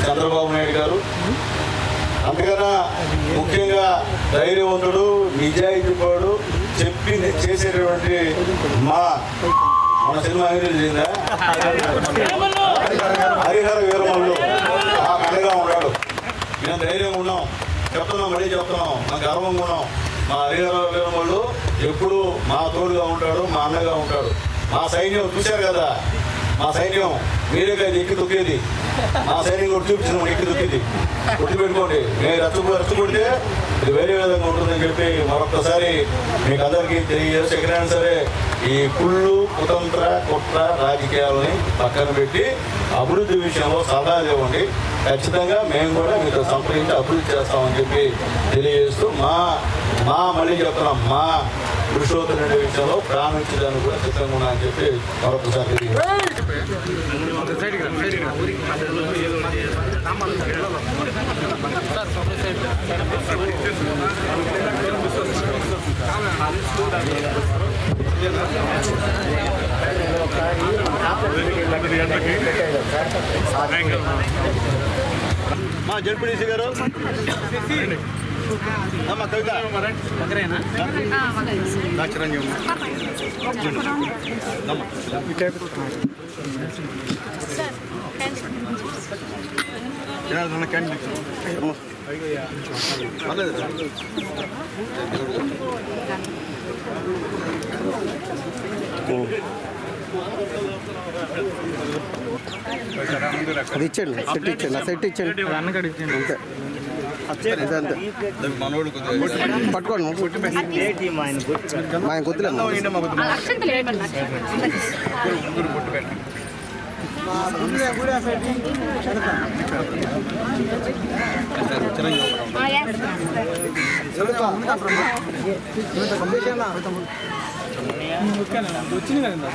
చంద్రబాబు నాయుడు గారు. అంతకన్నా ముఖ్యంగా ధైర్యవంతుడు, నిజాయితీపడు, చెప్పి చేసేటటువంటి మన సినిమా హీరోయిందా హరిహర వీరమల్లు నాకు అండగా ఉన్నాడు. మేము ధైర్యంగా ఉన్నాం, చెప్తున్నాం, మళ్ళీ చెప్తున్నాం, మాకు గర్వంగా ఉన్నాం. మా హరిహర వీరమల్లు ఎప్పుడు మా తోడుగా ఉంటాడు, మా అన్నగా ఉంటాడు. మా సైన్యం చూశారు కదా, మా సైన్యం మీరే కదా ఎక్కి తొక్కేది. మా సైన్యం కూడా చూపించిన ఎక్కి తొక్కేది. గుర్తుపెట్టుకోండి. మేము రెచ్చగొడితే ఇది వేరే విధంగా ఉంటుందని చెప్పి మరొకసారి మీకు అందరికీ తెలియజేసి, ఎక్కడైనా సరే ఈ కుళ్ళు, కుతంత్ర, కుట్ర రాజకీయాలని పక్కన పెట్టి అభివృద్ధి విషయంలో సలహాలు ఇవ్వండి. ఖచ్చితంగా మేము కూడా మీతో సంప్రదించి అభివృద్ధి చేస్తామని చెప్పి తెలియజేస్తూ, మళ్ళీ చెప్తున్నాం, మా పురుషోత్తమ రెడ్డి విషయంలో ప్రాణించడానికి కూడా సిద్ధంగా ఉన్నా అని చెప్పి మరొకసారి మా జడ్పీడీసీ గారు అమ్మ కవిత చిరంజీవి క్యాండిడేట్ అది ఇచ్చేయండి, సెట్ ఇచ్చేయండి, ఆ సెట్ ఇచ్చేయండి అంతే. అంతే అంతే మనోడు కొద్దిగా పట్టుకోండి. మా ఆయన కొద్దిలేమ్మా. వచ్చింది కదా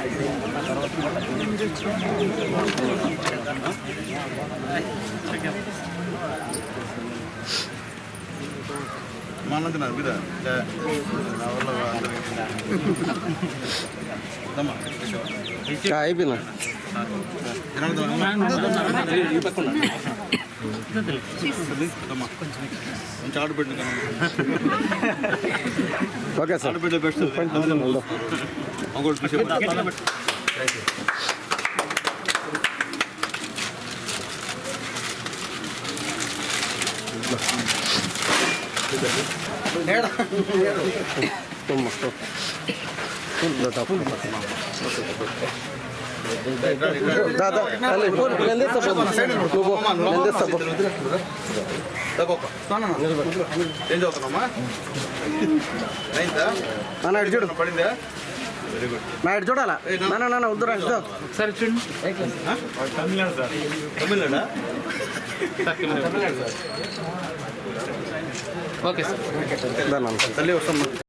మానంటున్నారు మీద నా వల్ల అయిపోయిందా? కొంచెం ఆర్డర్ పెట్టిన ఓకే సార్. ఆర్డర్ పెట్టే బెస్ట్ ఇంకోటి ఏం చదువుతున్నామా? అన్న ఇటు చూడు, పడిందా? నా ఇటు చూడాలా? నాన్న వద్దురా, ఒకసారి చూడండి. తమిళనాడా? Okay sir. తల్లి వస్తామ్మా.